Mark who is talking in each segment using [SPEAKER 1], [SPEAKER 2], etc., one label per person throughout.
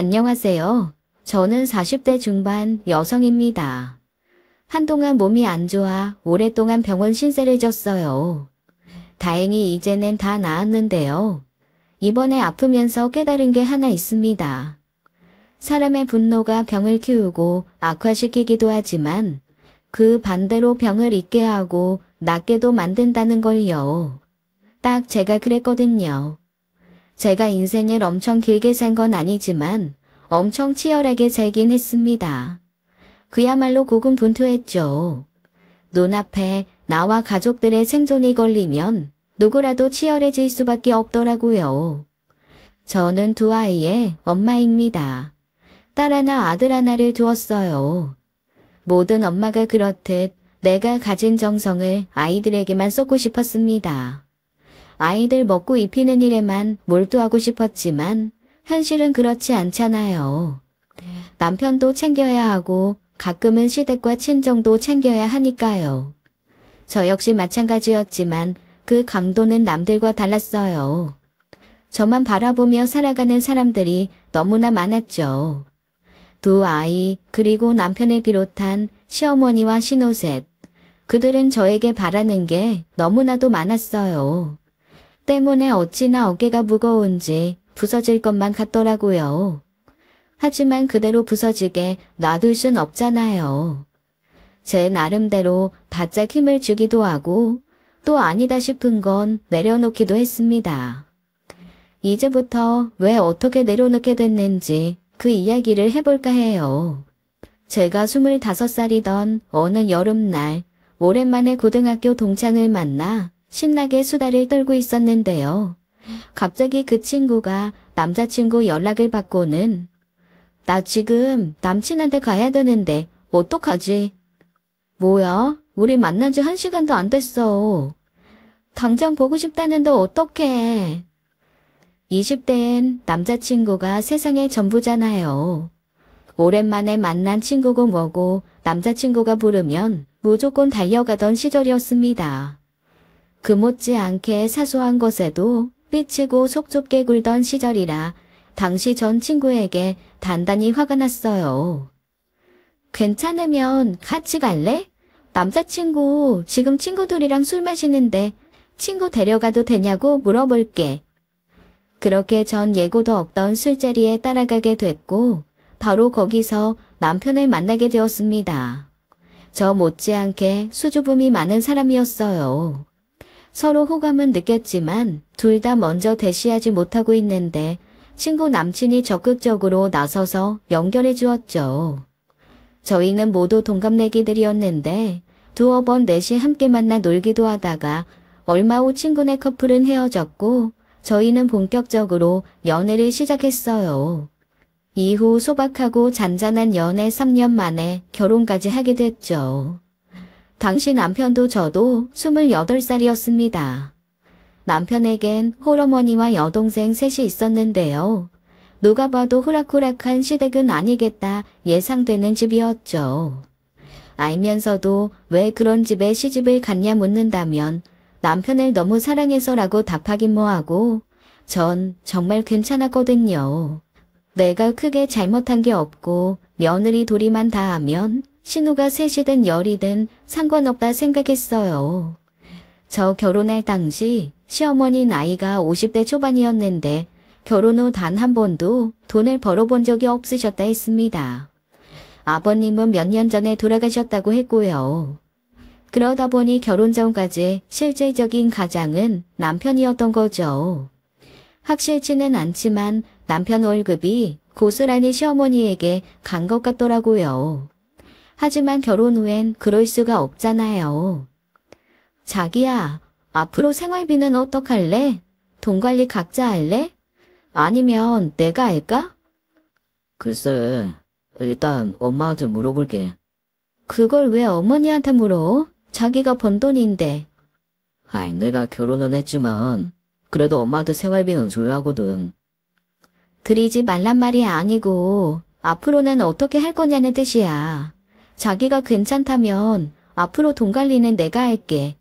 [SPEAKER 1] 안녕하세요. 저는 40대 중반 여성입니다. 한동안 몸이 안 좋아 오랫동안 병원 신세를 졌어요. 다행히 이제는 다 나았는데요. 이번에 아프면서 깨달은 게 하나 있습니다. 사람의 분노가 병을 키우고 악화시키기도 하지만 그 반대로 병을 잊게 하고 낫게도 만든다는 걸요. 딱 제가 그랬거든요. 제가 인생을 엄청 길게 산 건 아니지만 엄청 치열하게 살긴 했습니다. 그야말로 고군분투했죠. 눈앞에 나와 가족들의 생존이 걸리면 누구라도 치열해질 수밖에 없더라고요. 저는 두 아이의 엄마입니다. 딸 하나, 아들 하나를 두었어요. 모든 엄마가 그렇듯 내가 가진 정성을 아이들에게만 쏟고 싶었습니다. 아이들 먹고 입히는 일에만 몰두하고 싶었지만 현실은 그렇지 않잖아요. 남편도 챙겨야 하고 가끔은 시댁과 친정도 챙겨야 하니까요. 저 역시 마찬가지였지만 그 강도는 남들과 달랐어요. 저만 바라보며 살아가는 사람들이 너무나 많았죠. 두 아이 그리고 남편을 비롯한 시어머니와 신호셋. 그들은 저에게 바라는 게 너무나도 많았어요. 때문에 어찌나 어깨가 무거운지 부서질 것만 같더라고요. 하지만 그대로 부서지게 놔둘 순 없잖아요. 제 나름대로 바짝 힘을 주기도 하고 또 아니다 싶은 건 내려놓기도 했습니다. 이제부터 왜 어떻게 내려놓게 됐는지 그 이야기를 해볼까 해요. 제가 25살이던 어느 여름날 오랜만에 고등학교 동창을 만나 신나게 수다를 떨고 있었는데요. 갑자기 그 친구가 남자친구 연락을 받고는 나 지금 남친한테 가야 되는데 어떡하지? 뭐야? 우리 만난 지 1시간도 안 됐어. 당장 보고 싶다는데 어떡해? 20대엔 남자친구가 세상의 전부잖아요. 오랜만에 만난 친구고 뭐고 남자친구가 부르면 무조건 달려가던 시절이었습니다. 그 못지않게 사소한 것에도 삐치고 속 좁게 굴던 시절이라 당시 전 친구에게 단단히 화가 났어요. 괜찮으면 같이 갈래? 남자친구 지금 친구들이랑 술 마시는데 친구 데려가도 되냐고 물어볼게. 그렇게 전 예고도 없던 술자리에 따라가게 됐고 바로 거기서 남편을 만나게 되었습니다. 저 못지않게 수줍음이 많은 사람이었어요. 서로 호감은 느꼈지만 둘 다 먼저 대시하지 못하고 있는데 친구 남친이 적극적으로 나서서 연결해 주었죠. 저희는 모두 동갑내기들이었는데 두어 번 넷이 함께 만나 놀기도 하다가 얼마 후 친구네 커플은 헤어졌고 저희는 본격적으로 연애를 시작했어요. 이후 소박하고 잔잔한 연애 3년 만에 결혼까지 하게 됐죠. 당시 남편도 저도 28살이었습니다. 남편에겐 홀어머니와 여동생 셋이 있었는데요. 누가 봐도 호락호락한 시댁은 아니겠다 예상되는 집이었죠. 알면서도 왜 그런 집에 시집을 갔냐 묻는다면 남편을 너무 사랑해서라고 답하긴 뭐하고 전 정말 괜찮았거든요. 내가 크게 잘못한 게 없고 며느리 둘이만 다 하면 신우가 셋이든 열이든 상관없다 생각했어요. 저 결혼할 당시 시어머니 나이가 50대 초반이었는데 결혼 후 단 한 번도 돈을 벌어본 적이 없으셨다 했습니다. 아버님은 몇 년 전에 돌아가셨다고 했고요. 그러다 보니 결혼 전까지 실질적인 가장은 남편이었던 거죠. 확실치는 않지만 남편 월급이 고스란히 시어머니에게 간 것 같더라고요. 하지만 결혼 후엔 그럴 수가 없잖아요. 자기야, 앞으로 생활비는 어떡할래? 돈 관리 각자 할래? 아니면 내가 할까?
[SPEAKER 2] 글쎄, 일단 엄마한테 물어볼게.
[SPEAKER 1] 그걸 왜 어머니한테 물어? 자기가 번 돈인데.
[SPEAKER 2] 아이, 내가 결혼은 했지만 그래도 엄마한테 생활비는 줘야 하거든.
[SPEAKER 1] 드리지 말란 말이 아니고 앞으로는 어떻게 할 거냐는 뜻이야. 자기가 괜찮다면 앞으로 돈 관리는 내가 할게.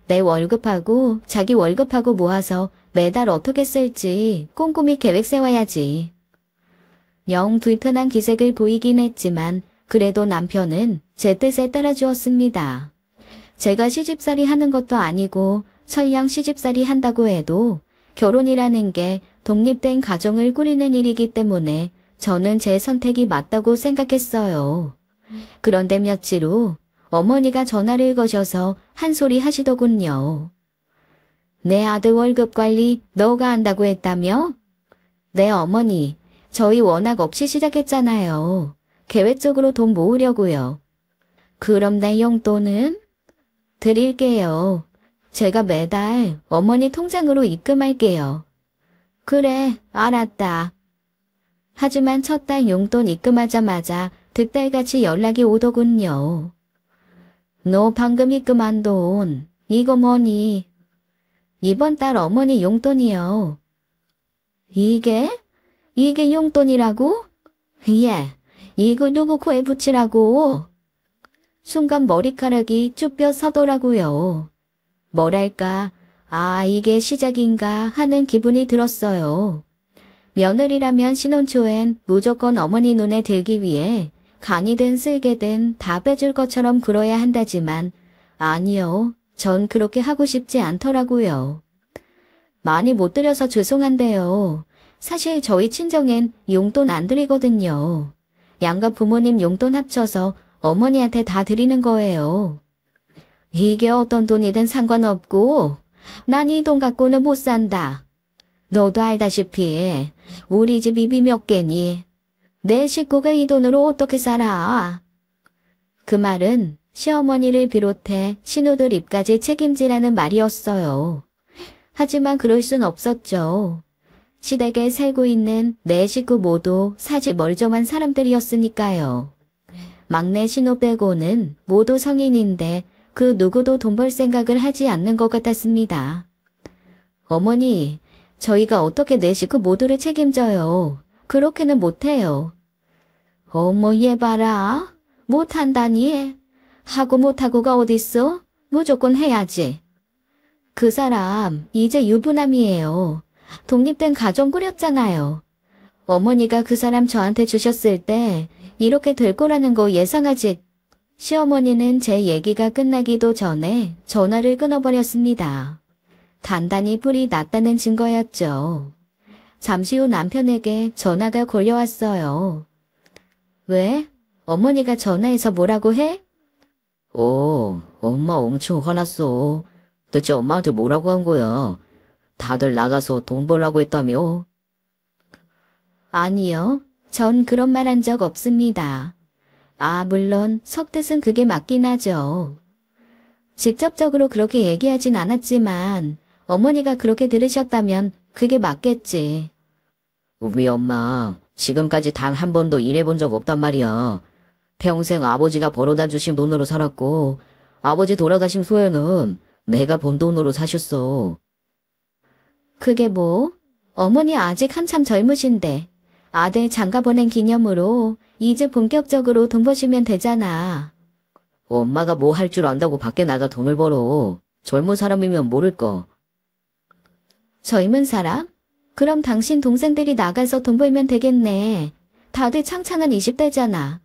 [SPEAKER 1] 내 월급하고 자기 월급하고 모아서 매달 어떻게 쓸지 꼼꼼히 계획 세워야지. 영 불편한 기색을 보이긴 했지만 그래도 남편은 제 뜻에 따라주었습니다. 제가 시집살이 하는 것도 아니고 설령 시집살이 한다고 해도 결혼이라는 게 독립된 가정을 꾸리는 일이기 때문에 저는 제 선택이 맞다고 생각했어요. 그런데 며칠 후 어머니가 전화를 거셔서 한 소리 하시더군요. 내 아들 월급 관리 너가 한다고 했다며? 네 어머니, 저희 워낙 없이 시작했잖아요. 계획적으로 돈 모으려고요. 그럼 내 용돈은? 드릴게요. 제가 매달 어머니 통장으로 입금할게요. 그래, 알았다. 하지만 첫 달 용돈 입금하자마자 득달같이 연락이 오더군요. 너 방금 입금한 돈, 이거 뭐니? 이번 달 어머니 용돈이요. 이게 용돈이라고? 예, 이거 누구 코에 붙이라고? 순간 머리카락이 쭈뼛 서더라고요. 뭐랄까, 이게 시작인가 하는 기분이 들었어요. 며느리라면 신혼 초엔 무조건 어머니 눈에 들기 위해 간이든 쓸개든 다 빼줄 것처럼 굴어야 한다지만 아니요, 전 그렇게 하고 싶지 않더라고요. 많이 못 드려서 죄송한데요. 사실 저희 친정엔 용돈 안 드리거든요. 양가 부모님 용돈 합쳐서 어머니한테 다 드리는 거예요. 이게 어떤 돈이든 상관없고 난 이 돈 갖고는 못 산다. 너도 알다시피 우리 집 입이 몇 개니? 내 식구가 이 돈으로 어떻게 살아? 그 말은 시어머니를 비롯해 신우들 입까지 책임지라는 말이었어요. 하지만 그럴 순 없었죠. 시댁에 살고 있는 내 식구 모두 사지 멀쩡한 사람들이었으니까요. 막내 신우 빼고는 모두 성인인데 그 누구도 돈 벌 생각을 하지 않는 것 같았습니다. 어머니, 저희가 어떻게 내 식구 모두를 책임져요. 그렇게는 못해요. 어머 얘 봐라. 못한다니. 하고 못하고가 어딨어? 무조건 해야지. 그 사람 이제 유부남이에요. 독립된 가정 꾸렸잖아요. 어머니가 그 사람 저한테 주셨을 때 이렇게 될 거라는 거 예상하지. 시어머니는 제 얘기가 끝나기도 전에 전화를 끊어버렸습니다. 단단히 뿔이 났다는 증거였죠. 잠시 후 남편에게 전화가 걸려왔어요. 왜? 어머니가 전화해서 뭐라고 해?
[SPEAKER 2] 엄마 엄청 화났어. 대체 엄마한테 뭐라고 한 거야? 다들 나가서 돈 벌라고 했다며?
[SPEAKER 1] 아니요. 전 그런 말 한 적 없습니다. 물론 속뜻은 그게 맞긴 하죠. 직접적으로 그렇게 얘기하진 않았지만 어머니가 그렇게 들으셨다면 그게 맞겠지.
[SPEAKER 2] 우리 엄마 지금까지 단 한 번도 일해본 적 없단 말이야. 평생 아버지가 벌어다 주신 돈으로 살았고 아버지 돌아가신 후에는 내가 번 돈으로 사셨어.
[SPEAKER 1] 그게 뭐? 어머니 아직 한참 젊으신데 아들 장가 보낸 기념으로 이제 본격적으로 돈 버시면 되잖아.
[SPEAKER 2] 엄마가 뭐 할 줄 안다고 밖에 나가 돈을 벌어. 젊은 사람이면 모를까.
[SPEAKER 1] 젊은 사람? 그럼 당신 동생들이 나가서 돈 벌면 되겠네. 다들 창창한 20대잖아.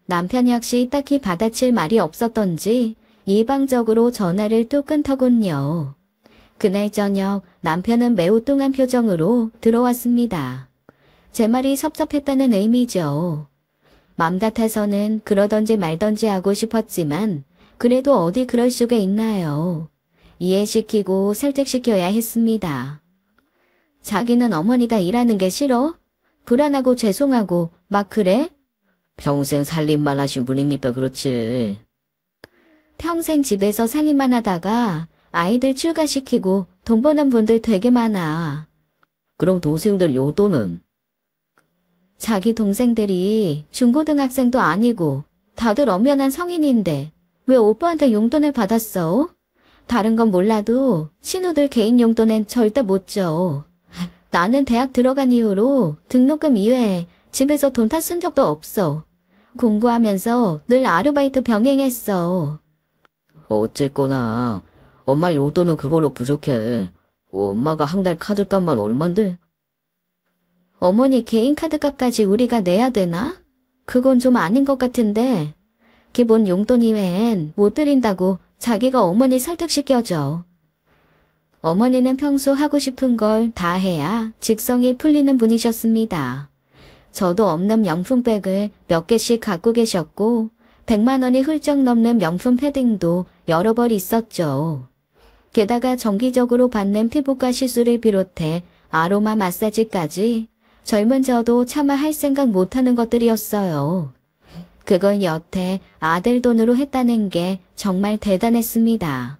[SPEAKER 1] 남편 역시 딱히 받아칠 말이 없었던지 일방적으로 전화를 또 끊더군요. 그날 저녁 남편은 매우 뚱한 표정으로 들어왔습니다. 제 말이 섭섭했다는 의미죠. 맘 같아서는 그러던지 말던지 하고 싶었지만 그래도 어디 그럴 수가 있나요. 이해시키고 설득시켜야 했습니다. 자기는 어머니가 일하는 게 싫어? 불안하고 죄송하고 막 그래?
[SPEAKER 2] 평생 살림만 하신 분이니까 그렇지.
[SPEAKER 1] 평생 집에서 살림만 하다가 아이들 출가시키고 돈 버는 분들 되게 많아.
[SPEAKER 2] 그럼 동생들 용돈은?
[SPEAKER 1] 자기 동생들이 중고등학생도 아니고 다들 엄연한 성인인데 왜 오빠한테 용돈을 받았어? 다른 건 몰라도 신우들 개인 용돈엔 절대 못 줘. 나는 대학 들어간 이후로 등록금 이외에 집에서 돈 다 쓴 적도 없어. 공부하면서 늘 아르바이트 병행했어.
[SPEAKER 2] 어쨌거나 엄마 용돈은 그걸로 부족해. 엄마가 한 달 카드값만 얼만데?
[SPEAKER 1] 어머니 개인 카드값까지 우리가 내야 되나? 그건 좀 아닌 것 같은데. 기본 용돈 이외엔 못 드린다고 자기가 어머니 설득시켜줘. 어머니는 평소 하고 싶은 걸 다 해야 직성이 풀리는 분이셨습니다. 저도 없는 명품백을 몇 개씩 갖고 계셨고 100만 원이 훌쩍 넘는 명품 패딩도 여러 벌 있었죠. 게다가 정기적으로 받는 피부과 시술을 비롯해 아로마 마사지까지 젊은 저도 차마 할 생각 못하는 것들이었어요. 그걸 여태 아들 돈으로 했다는 게 정말 대단했습니다.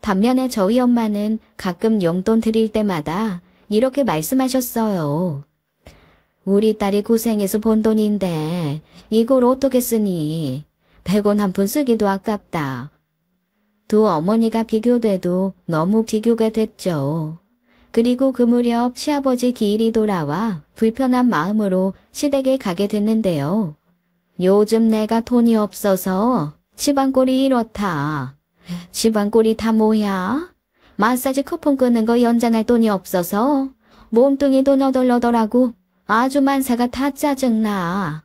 [SPEAKER 1] 반면에 저희 엄마는 가끔 용돈 드릴 때마다 이렇게 말씀하셨어요. 우리 딸이 고생해서 번 돈인데 이걸 어떻게 쓰니? 100원 한 푼 쓰기도 아깝다. 두 어머니가 비교돼도 너무 비교가 됐죠. 그리고 그 무렵 시아버지 기일이 돌아와 불편한 마음으로 시댁에 가게 됐는데요. 요즘 내가 돈이 없어서 집안꼴이 이렇다. 집안꼴이 다 뭐야? 마사지 쿠폰 끄는 거 연장할 돈이 없어서 몸뚱이도 너덜너덜하고 아주 만사가 다 짜증나.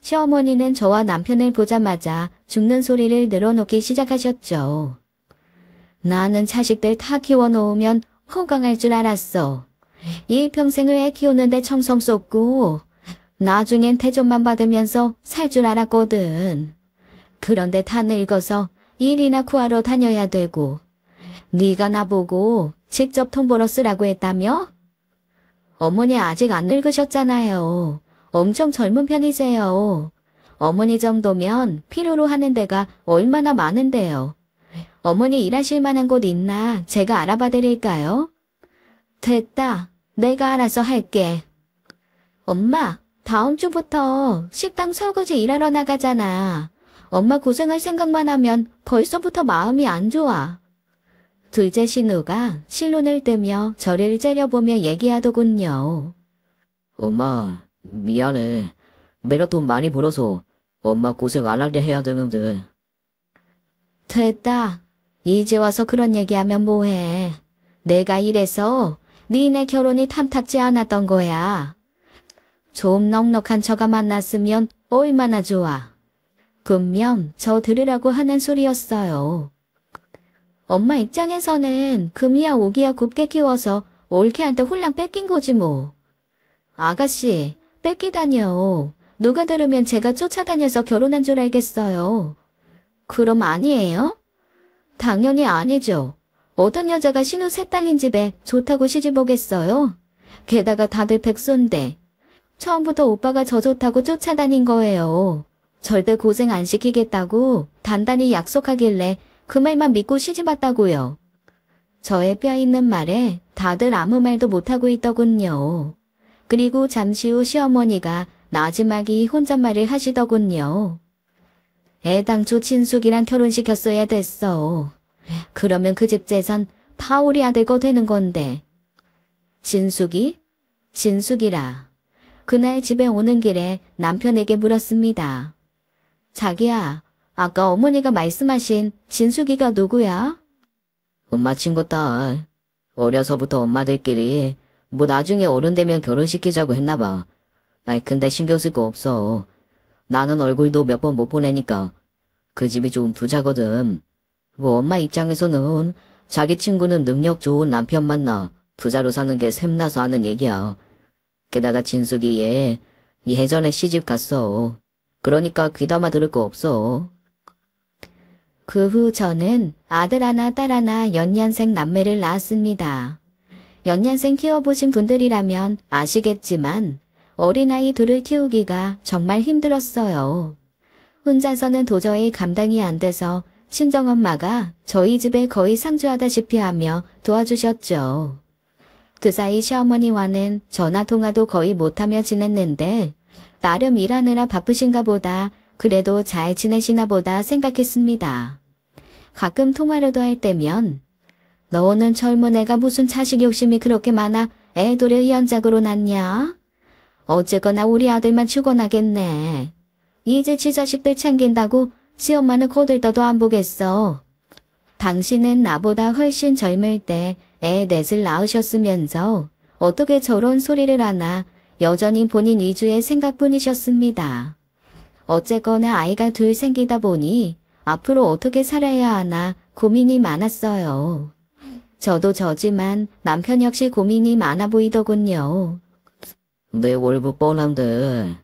[SPEAKER 1] 시어머니는 저와 남편을 보자마자 죽는 소리를 늘어놓기 시작하셨죠. 나는 자식들 다 키워놓으면 호강할 줄 알았어. 일평생을 애 키우는데 청성 쏟고 나중엔 태존만 받으면서 살 줄 알았거든. 그런데 다 늙어서 일이나 구하러 다녀야 되고 네가 나보고 직접 돈 벌어 쓰라고 했다며? 어머니 아직 안 늙으셨잖아요. 엄청 젊은 편이세요. 어머니 정도면 필요로 하는 데가 얼마나 많은데요. 어머니 일하실 만한 곳 있나 제가 알아봐 드릴까요? 됐다. 내가 알아서 할게. 엄마, 다음 주부터 식당 설거지 일하러 나가잖아. 엄마 고생할 생각만 하면 벌써부터 마음이 안 좋아. 둘째 신우가 실눈을 뜨며 저를 째려보며 얘기하더군요.
[SPEAKER 2] 엄마, 미안해. 내가 돈 많이 벌어서 엄마 고생 안 하게 해야 되는데.
[SPEAKER 1] 됐다. 이제 와서 그런 얘기하면 뭐해. 내가 이래서 니네 결혼이 탐탁지 않았던 거야. 좀 넉넉한 처가 만났으면 얼마나 좋아. 분명 저 들으라고 하는 소리였어요. 엄마 입장에서는 금이야 오기야 곱게 키워서 올케한테 홀랑 뺏긴 거지 뭐. 아가씨, 뺏기다니요. 누가 들으면 제가 쫓아다녀서 결혼한 줄 알겠어요. 그럼 아니에요? 당연히 아니죠. 어떤 여자가 신우 셋 딸린 집에 좋다고 시집 오겠어요? 게다가 다들 백손데. 처음부터 오빠가 저 좋다고 쫓아다닌 거예요. 절대 고생 안 시키겠다고 단단히 약속하길래 그 말만 믿고 시집 왔다고요. 저의 뼈 있는 말에 다들 아무 말도 못하고 있더군요. 그리고 잠시 후 시어머니가 나지막이 혼잣말을 하시더군요. 애당초 진숙이랑 결혼시켰어야 됐어. 그러면 그 집 재산 다 우리 아들 거 되는 건데. 진숙이? 진숙이라. 그날 집에 오는 길에 남편에게 물었습니다. 자기야, 아까 어머니가 말씀하신 진숙이가 누구야?
[SPEAKER 2] 엄마 친구 딸. 어려서부터 엄마들끼리 뭐 나중에 어른 되면 결혼시키자고 했나봐. 아이 근데 신경 쓸 거 없어. 나는 얼굴도 몇 번 못 보내니까. 그 집이 좀 부자거든. 뭐 엄마 입장에서는 자기 친구는 능력 좋은 남편 만나 부자로 사는 게 샘나서 하는 얘기야. 게다가 진숙이 얘 예전에 시집 갔어. 그러니까 귀담아 들을 거 없어.
[SPEAKER 1] 그 후 저는 아들 하나 딸 하나 연년생 남매를 낳았습니다. 연년생 키워보신 분들이라면 아시겠지만 어린아이 둘을 키우기가 정말 힘들었어요. 혼자서는 도저히 감당이 안 돼서 친정엄마가 저희 집에 거의 상주하다시피 하며 도와주셨죠. 그 사이 시어머니와는 전화통화도 거의 못하며 지냈는데 나름 일하느라 바쁘신가 보다 그래도 잘 지내시나 보다 생각했습니다. 가끔 통화라도 할 때면 너는 젊은 애가 무슨 자식 욕심이 그렇게 많아 애들을 이연작으로 낳냐? 어쨌거나 우리 아들만 죽어나겠네. 이제 지 자식들 챙긴다고 시엄마는 거들떠도 안 보겠어. 당신은 나보다 훨씬 젊을 때 애 넷을 낳으셨으면서 어떻게 저런 소리를 하나 여전히 본인 위주의 생각뿐이셨습니다. 어쨌거나 아이가 둘 생기다 보니 앞으로 어떻게 살아야 하나 고민이 많았어요. 저도 저지만 남편 역시 고민이 많아 보이더군요.
[SPEAKER 2] 내 월급 뻔한데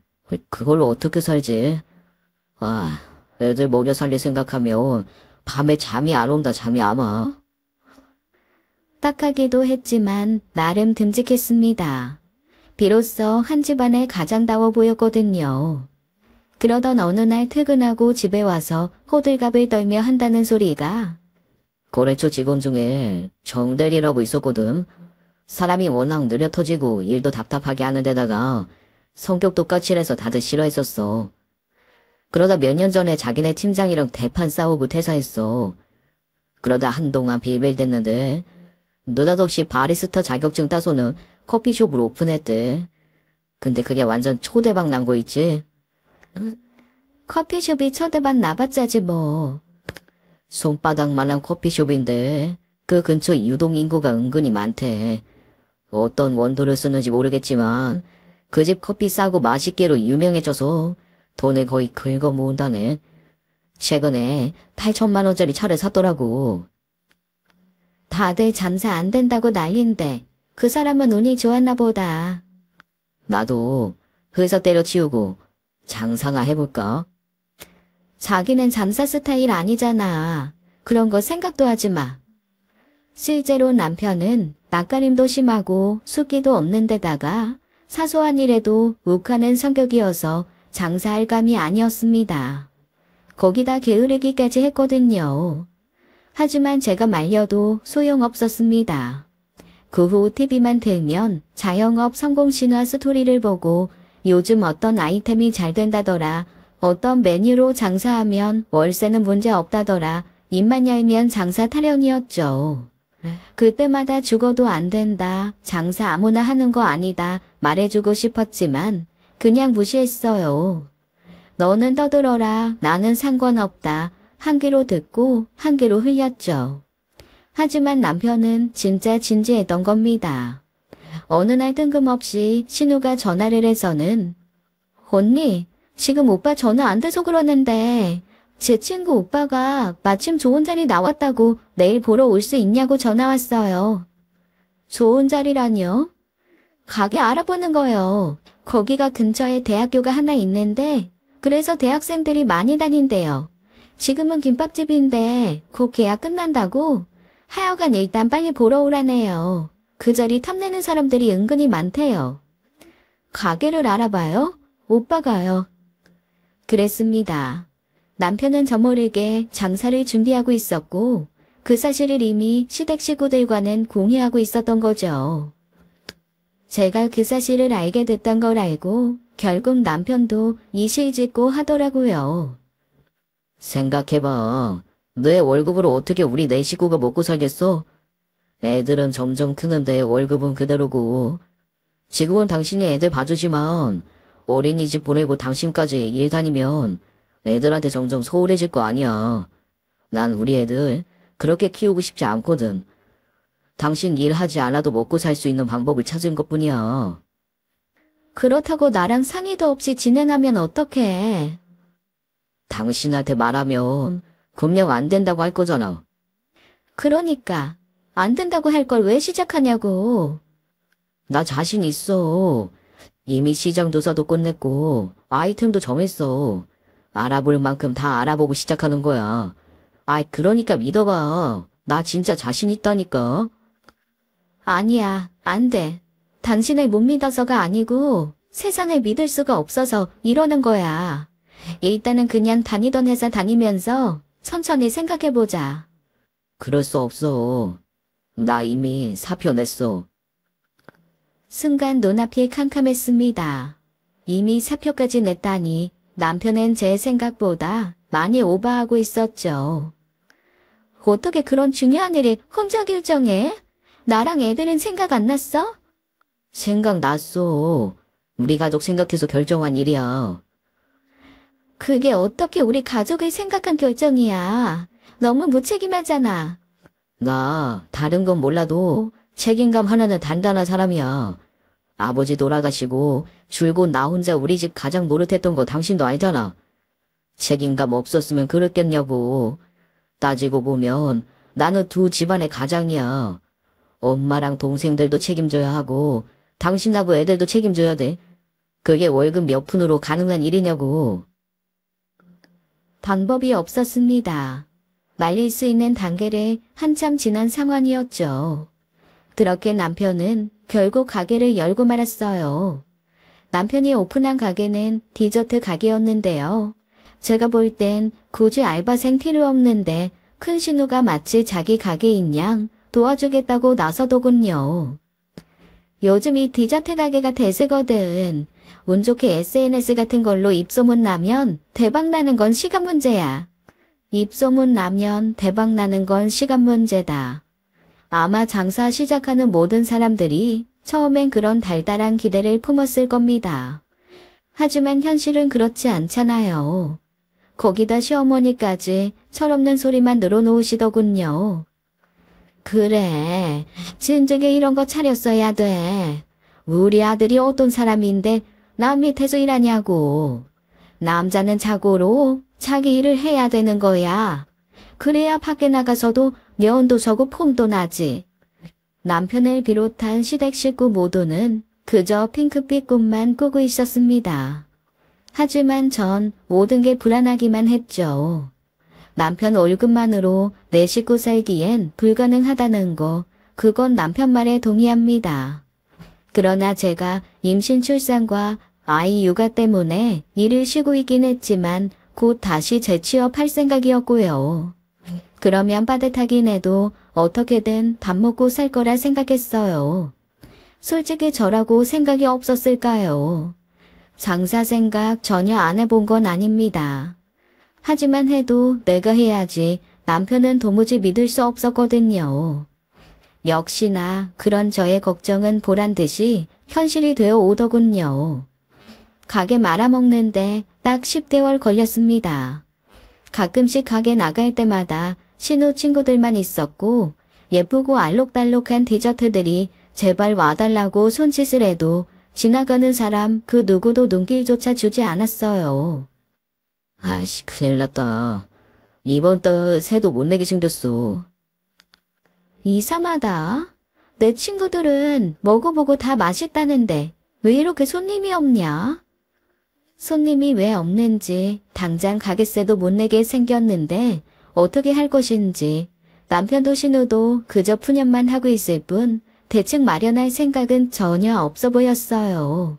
[SPEAKER 2] 그걸로 어떻게 살지? 아, 애들 먹여 살릴 생각하면 밤에 잠이 안 온다 잠이 안 와.
[SPEAKER 1] 딱하기도 했지만 나름 듬직했습니다. 비로소 한 집안의 가장다워 보였거든요. 그러던 어느 날 퇴근하고 집에 와서 호들갑을 떨며 한다는 소리가
[SPEAKER 2] 거래처 직원 중에 정대리라고 있었거든. 사람이 워낙 느려 터지고 일도 답답하게 하는 데다가 성격도 까칠해서 다들 싫어했었어. 그러다 몇 년 전에 자기네 팀장이랑 대판 싸우고 퇴사했어. 그러다 한동안 빌빌댔는데 느닷없이 바리스타 자격증 따서는 커피숍을 오픈했대. 근데 그게 완전 초대박 난 거 있지?
[SPEAKER 1] 커피숍이 초대박 나봤자지 뭐.
[SPEAKER 2] 손바닥만한 커피숍인데 그 근처 유동 인구가 은근히 많대. 어떤 원두를 쓰는지 모르겠지만 그 집 커피 싸고 맛있게로 유명해져서 돈을 거의 긁어 모은다네. 최근에 8천만 원짜리 차를 샀더라고.
[SPEAKER 1] 다들 장사 안 된다고 난린데 그 사람은 운이 좋았나 보다.
[SPEAKER 2] 나도 회사 때려치우고 장사나 해볼까?
[SPEAKER 1] 자기는 장사 스타일 아니잖아. 그런 거 생각도 하지 마. 실제로 남편은 낯가림도 심하고 숫기도 없는 데다가 사소한 일에도 욱하는 성격이어서 장사할 감이 아니었습니다. 거기다 게으르기까지 했거든요. 하지만 제가 말려도 소용없었습니다. 그 후 TV만 틀면 자영업 성공 신화 스토리를 보고 요즘 어떤 아이템이 잘 된다더라, 어떤 메뉴로 장사하면 월세는 문제 없다더라, 입만 열면 장사 타령이었죠. 그때마다 죽어도 안 된다, 장사 아무나 하는 거 아니다 말해주고 싶었지만 그냥 무시했어요. 너는 떠들어라, 나는 상관없다. 한 귀로 듣고 한 귀로 흘렸죠. 하지만 남편은 진짜 진지했던 겁니다. 어느 날 뜬금없이 신우가 전화를 해서는 언니, 지금 오빠 전화 안 돼서 그러는데 제 친구 오빠가 마침 좋은 자리 나왔다고 내일 보러 올 수 있냐고 전화 왔어요. 좋은 자리라뇨? 가게 알아보는 거요. 거기가 근처에 대학교가 하나 있는데 그래서 대학생들이 많이 다닌대요. 지금은 김밥집인데 곧 계약 끝난다고? 하여간 일단 빨리 보러 오라네요. 그 자리 탐내는 사람들이 은근히 많대요. 가게를 알아봐요? 오빠가요. 그랬습니다. 남편은 저 모르게 장사를 준비하고 있었고 그 사실을 이미 시댁 식구들과는 공유하고 있었던 거죠. 제가 그 사실을 알게 됐던 걸 알고 결국 남편도 이실직고 하더라고요.
[SPEAKER 2] 생각해봐. 내 월급으로 어떻게 우리 네 식구가 먹고 살겠어? 애들은 점점 크는데 월급은 그대로고. 지금은 당신이 애들 봐주지만 어린이집 보내고 당신까지 일 다니면 애들한테 점점 소홀해질 거 아니야. 난 우리 애들 그렇게 키우고 싶지 않거든. 당신 일하지 않아도 먹고 살 수 있는 방법을 찾은 것뿐이야.
[SPEAKER 1] 그렇다고 나랑 상의도 없이 진행하면 어떡해.
[SPEAKER 2] 당신한테 말하면 금방 안 된다고 할 거잖아.
[SPEAKER 1] 그러니까 안 된다고 할 걸 왜 시작하냐고.
[SPEAKER 2] 나 자신 있어. 이미 시장 조사도 끝냈고 아이템도 정했어. 알아볼 만큼 다 알아보고 시작하는 거야. 아이 그러니까 믿어봐. 나 진짜 자신 있다니까.
[SPEAKER 1] 아니야, 안 돼. 당신을 못 믿어서가 아니고 세상을 믿을 수가 없어서 이러는 거야. 일단은 그냥 다니던 회사 다니면서 천천히 생각해보자.
[SPEAKER 2] 그럴 수 없어. 나 이미 사표 냈어.
[SPEAKER 1] 순간 눈앞이 캄캄했습니다. 이미 사표까지 냈다니 남편은 제 생각보다 많이 오버하고 있었죠. 어떻게 그런 중요한 일을 혼자 결정해? 나랑 애들은 생각 안 났어?
[SPEAKER 2] 생각났어. 우리 가족 생각해서 결정한 일이야.
[SPEAKER 1] 그게 어떻게 우리 가족을 생각한 결정이야. 너무 무책임하잖아.
[SPEAKER 2] 나 다른 건 몰라도 책임감 하나는 단단한 사람이야. 아버지 돌아가시고 줄곧 나 혼자 우리 집 가장 노릇했던 거 당신도 알잖아. 책임감 없었으면 그랬겠냐고. 따지고 보면 나는 두 집안의 가장이야. 엄마랑 동생들도 책임져야 하고 당신하고 애들도 책임져야 돼. 그게 월급 몇 푼으로 가능한 일이냐고.
[SPEAKER 1] 방법이 없었습니다. 말릴 수 있는 단계를 한참 지난 상황이었죠. 그렇게 남편은 결국 가게를 열고 말았어요. 남편이 오픈한 가게는 디저트 가게였는데요. 제가 볼 땐 굳이 알바생 필요 없는데 큰 신우가 마치 자기 가게인 양 도와주겠다고 나서더군요. 요즘 이 디저트 가게가 대세거든. 운 좋게 SNS 같은 걸로 입소문 나면 대박 나는 건 시간 문제야. 입소문 나면 대박 나는 건 시간 문제다. 아마 장사 시작하는 모든 사람들이 처음엔 그런 달달한 기대를 품었을 겁니다. 하지만 현실은 그렇지 않잖아요. 거기다 시어머니까지 철없는 소리만 늘어놓으시더군요. 그래, 진즉에 이런 거 차렸어야 돼. 우리 아들이 어떤 사람인데 남 밑에서 일하냐고. 남자는 자고로 자기 일을 해야 되는 거야. 그래야 밖에 나가서도 년도 서고 폼도 나지. 남편을 비롯한 시댁 식구 모두는 그저 핑크빛 꿈만 꾸고 있었습니다. 하지만 전 모든 게 불안하기만 했죠. 남편 월급만으로 내 식구 살기엔 불가능하다는 거, 그건 남편 말에 동의합니다. 그러나 제가 임신 출산과 아이 육아 때문에 일을 쉬고 있긴 했지만 곧 다시 재취업할 생각이었고요. 그러면 빠듯하긴 해도 어떻게든 밥 먹고 살 거라 생각했어요. 솔직히 저라고 생각이 없었을까요? 장사 생각 전혀 안 해본 건 아닙니다. 하지만 해도 내가 해야지 남편은 도무지 믿을 수 없었거든요. 역시나 그런 저의 걱정은 보란 듯이 현실이 되어 오더군요. 가게 말아먹는데 딱 10개월 걸렸습니다. 가끔씩 가게 나갈 때마다 신우 친구들만 있었고 예쁘고 알록달록한 디저트들이 제발 와달라고 손짓을 해도 지나가는 사람 그 누구도 눈길조차 주지 않았어요.
[SPEAKER 2] 아이씨, 큰일 났다. 이번 달 새도 못 내게 생겼어.
[SPEAKER 1] 이상하다. 내 친구들은 먹어보고 다 맛있다는데 왜 이렇게 손님이 없냐? 손님이 왜 없는지 당장 가게세도 못 내게 생겼는데 어떻게 할 것인지 남편도 신우도 그저 푸념만 하고 있을 뿐 대책 마련할 생각은 전혀 없어 보였어요.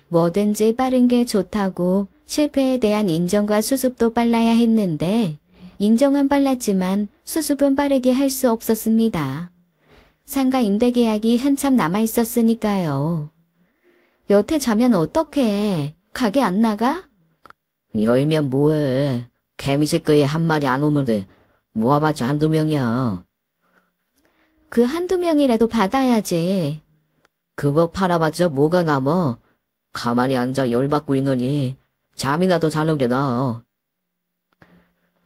[SPEAKER 1] 뭐든지 빠른 게 좋다고 실패에 대한 인정과 수습도 빨라야 했는데 인정은 빨랐지만 수습은 빠르게 할 수 없었습니다. 상가 임대 계약이 한참 남아 있었으니까요. 여태 자면 어떡해? 가게 안 나가?
[SPEAKER 2] 열면 뭐해. 개미새끼에 한 마리 안 오는데 모아봤자 한두 명이야.
[SPEAKER 1] 그 한두 명이라도 받아야지.
[SPEAKER 2] 그거 팔아봤자 뭐가 남아. 가만히 앉아 열받고 있느니 잠이나 더 자는 게 나아.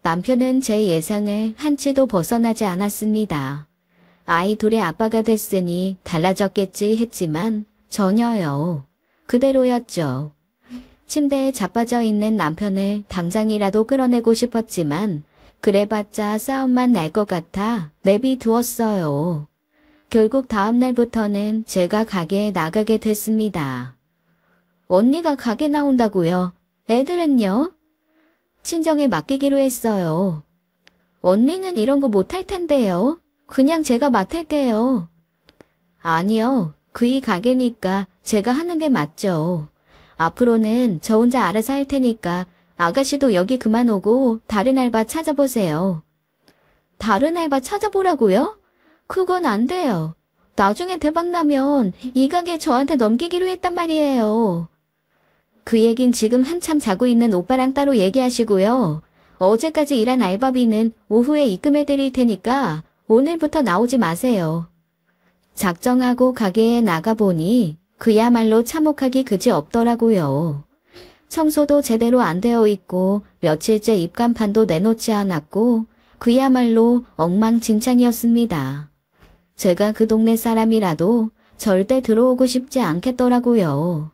[SPEAKER 1] 남편은 제 예상을 한치도 벗어나지 않았습니다. 아이 둘의 아빠가 됐으니 달라졌겠지 했지만 전혀요. 그대로였죠. 침대에 자빠져 있는 남편을 당장이라도 끌어내고 싶었지만 그래봤자 싸움만 날 것 같아 내비두었어요. 결국 다음 날부터는 제가 가게에 나가게 됐습니다. 언니가 가게 나온다고요? 애들은요? 친정에 맡기기로 했어요. 언니는 이런 거 못할 텐데요. 그냥 제가 맡을게요. 아니요. 그이 가게니까 제가 하는 게 맞죠. 앞으로는 저 혼자 알아서 할 테니까 아가씨도 여기 그만 오고 다른 알바 찾아보세요. 다른 알바 찾아보라고요? 그건 안 돼요. 나중에 대박나면 이 가게 저한테 넘기기로 했단 말이에요. 그 얘긴 지금 한참 자고 있는 오빠랑 따로 얘기하시고요. 어제까지 일한 알바비는 오후에 입금해 드릴 테니까 오늘부터 나오지 마세요. 작정하고 가게에 나가보니 그야말로 참혹하기 그지 없더라고요. 청소도 제대로 안 되어 있고 며칠째 입간판도 내놓지 않았고 그야말로 엉망진창이었습니다. 제가 그 동네 사람이라도 절대 들어오고 싶지 않겠더라고요.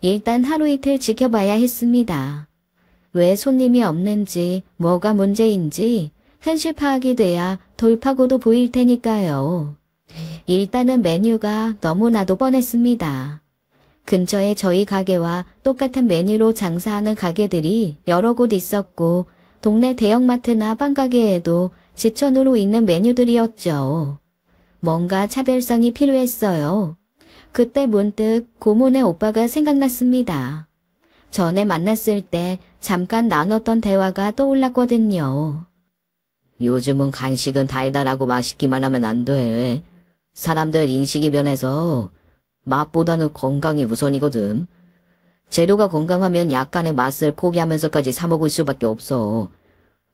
[SPEAKER 1] 일단 하루 이틀 지켜봐야 했습니다. 왜 손님이 없는지, 뭐가 문제인지 현실 파악이 돼야 돌파구도 보일 테니까요. 일단은 메뉴가 너무나도 뻔했습니다. 근처에 저희 가게와 똑같은 메뉴로 장사하는 가게들이 여러 곳 있었고 동네 대형마트나 빵가게에도 지천으로 있는 메뉴들이었죠. 뭔가 차별성이 필요했어요. 그때 문득 고모네 오빠가 생각났습니다. 전에 만났을 때 잠깐 나눴던 대화가 떠올랐거든요.
[SPEAKER 2] 요즘은 간식은 달달하고 맛있기만 하면 안 돼. 사람들 인식이 변해서 맛보다는 건강이 우선이거든. 재료가 건강하면 약간의 맛을 포기하면서까지 사 먹을 수밖에 없어.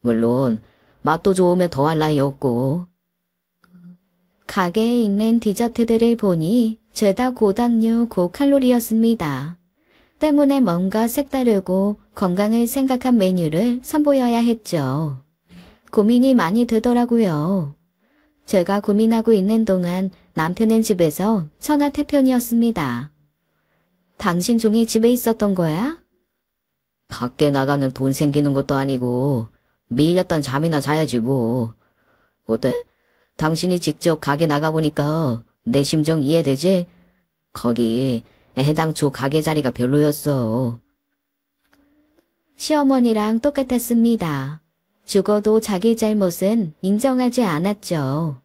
[SPEAKER 2] 물론 맛도 좋으면 더할 나위 없고.
[SPEAKER 1] 가게에 있는 디저트들을 보니 죄다 고당류 고칼로리였습니다. 때문에 뭔가 색다르고 건강을 생각한 메뉴를 선보여야 했죠. 고민이 많이 되더라고요. 제가 고민하고 있는 동안 남편은 집에서 천하태평이었습니다. 당신 종이 집에 있었던 거야?
[SPEAKER 2] 밖에 나가는 돈 생기는 것도 아니고 밀렸던 잠이나 자야지 뭐. 어때? 당신이 직접 가게 나가보니까 내 심정 이해되지? 거기 해당초 가게 자리가 별로였어.
[SPEAKER 1] 시어머니랑 똑같았습니다. 죽어도 자기 잘못은 인정하지 않았죠.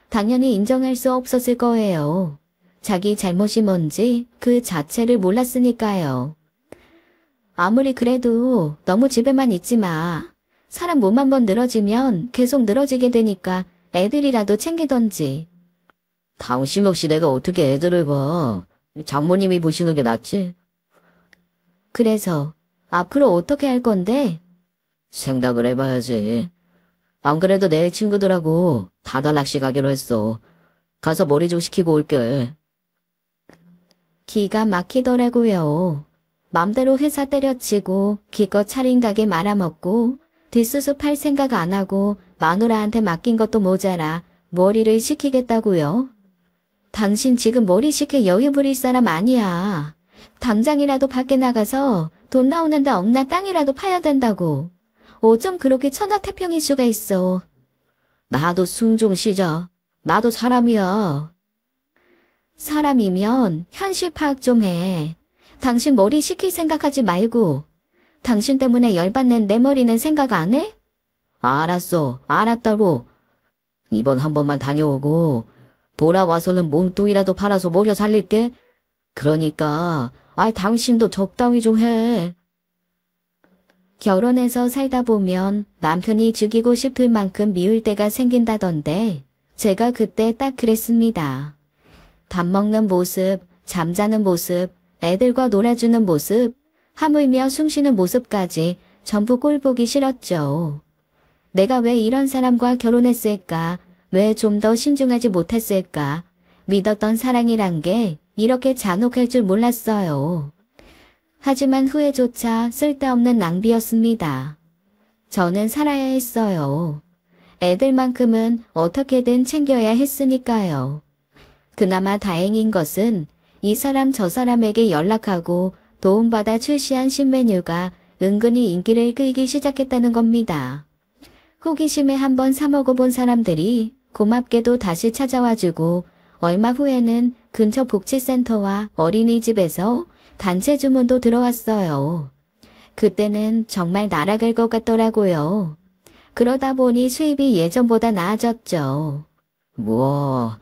[SPEAKER 1] 당연히 인정할 수 없었을 거예요. 자기 잘못이 뭔지 그 자체를 몰랐으니까요. 아무리 그래도 너무 집에만 있지 마. 사람 몸 한 번 늘어지면 계속 늘어지게 되니까 애들이라도 챙기던지.
[SPEAKER 2] 당신 없이 내가 어떻게 애들을 봐. 장모님이 보시는 게 낫지?
[SPEAKER 1] 그래서 앞으로 어떻게 할 건데?
[SPEAKER 2] 생각을 해봐야지. 안 그래도 내 친구들하고 바다 낚시 가기로 했어. 가서 머리 좀 식히고 올게.
[SPEAKER 1] 기가 막히더라고요. 맘대로 회사 때려치고 기껏 차린 가게 말아먹고 뒷수습 할 생각 안 하고 마누라한테 맡긴 것도 모자라 머리를 식히겠다고요? 당신 지금 머리 식힐 여유 부릴 사람 아니야. 당장이라도 밖에 나가서 돈 나오는데 억나 땅이라도 파야 된다고. 어쩜 그렇게 천하태평일 수가 있어.
[SPEAKER 2] 나도 숨 좀 쉬자. 나도 사람이야.
[SPEAKER 1] 사람이면 현실 파악 좀 해. 당신 머리 식힐 생각하지 말고. 당신 때문에 열받는 내 머리는 생각 안 해?
[SPEAKER 2] 알았어. 알았다고. 이번 한 번만 다녀오고 돌아와서는 몸뚱이라도 팔아서 먹여 살릴게. 그러니까 당신도 적당히 좀 해.
[SPEAKER 1] 결혼해서 살다 보면 남편이 죽이고 싶을 만큼 미울 때가 생긴다던데 제가 그때 딱 그랬습니다. 밥 먹는 모습, 잠자는 모습, 애들과 놀아주는 모습, 하물며 숨쉬는 모습까지 전부 꼴보기 싫었죠. 내가 왜 이런 사람과 결혼했을까? 왜 좀 더 신중하지 못했을까? 믿었던 사랑이란 게 이렇게 잔혹할 줄 몰랐어요. 하지만 후회조차 쓸데없는 낭비였습니다. 저는 살아야 했어요. 애들만큼은 어떻게든 챙겨야 했으니까요. 그나마 다행인 것은 이 사람 저 사람에게 연락하고 도움받아 출시한 신메뉴가 은근히 인기를 끌기 시작했다는 겁니다. 호기심에 한번 사 먹어본 사람들이 고맙게도 다시 찾아와주고 얼마 후에는 근처 복지센터와 어린이집에서 단체 주문도 들어왔어요. 그때는 정말 날아갈 것 같더라고요. 그러다 보니 수입이 예전보다 나아졌죠.
[SPEAKER 2] 우와,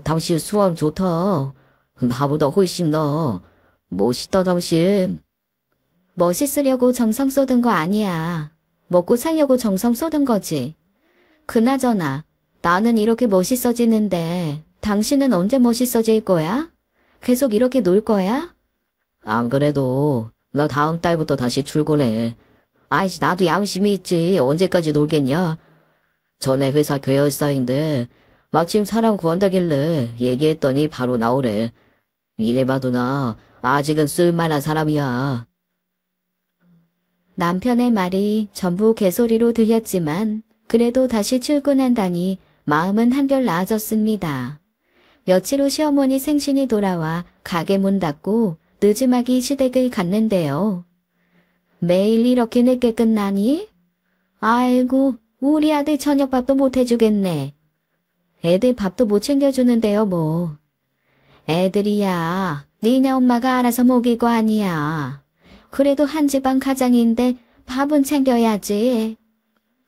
[SPEAKER 2] 당신 수학 좋다. 나보다 훨씬 나. 멋있다, 당신.
[SPEAKER 1] 멋있으려고 정성 쏟은 거 아니야. 먹고 살려고 정성 쏟은 거지. 그나저나 나는 이렇게 멋있어지는데 당신은 언제 멋있어질 거야? 계속 이렇게 놀 거야?
[SPEAKER 2] 안 그래도 나 다음 달부터 다시 출근해. 아이씨, 나도 양심이 있지. 언제까지 놀겠냐? 전에 회사 계열사인데 마침 사람 구한다길래 얘기했더니 바로 나오래. 이래봐도 나 아직은 쓸만한 사람이야.
[SPEAKER 1] 남편의 말이 전부 개소리로 들렸지만 그래도 다시 출근한다니 마음은 한결 나아졌습니다. 며칠 후 시어머니 생신이 돌아와 가게 문 닫고 늦지막이 시댁을 갔는데요. 매일 이렇게 늦게 끝나니? 아이고, 우리 아들 저녁밥도 못 해주겠네. 애들 밥도 못 챙겨주는데요, 뭐. 애들이야, 니네 엄마가 알아서 먹일 거 아니야. 그래도 한 집안 가장인데 밥은 챙겨야지.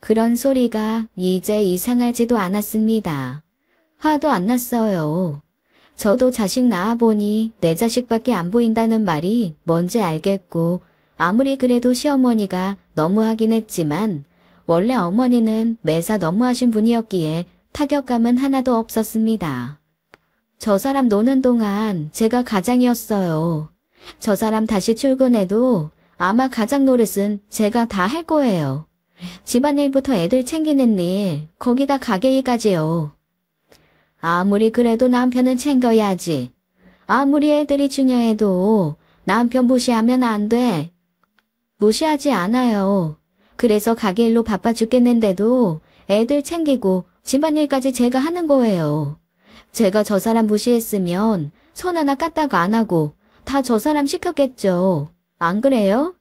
[SPEAKER 1] 그런 소리가 이제 이상하지도 않았습니다. 화도 안 났어요. 저도 자식 낳아보니 내 자식밖에 안 보인다는 말이 뭔지 알겠고, 아무리 그래도 시어머니가 너무하긴 했지만 원래 어머니는 매사 너무하신 분이었기에 타격감은 하나도 없었습니다. 저 사람 노는 동안 제가 가장이었어요. 저 사람 다시 출근해도 아마 가장 노릇은 제가 다 할 거예요. 집안일부터 애들 챙기는 일, 거기다 가게 일까지요. 아무리 그래도 남편은 챙겨야지. 아무리 애들이 중요해도 남편 무시하면 안 돼. 무시하지 않아요. 그래서 가게 일로 바빠 죽겠는데도 애들 챙기고 집안일까지 제가 하는 거예요. 제가 저 사람 무시했으면 손 하나 까딱 안 하고 다 저 사람 시켰겠죠. 안 그래요?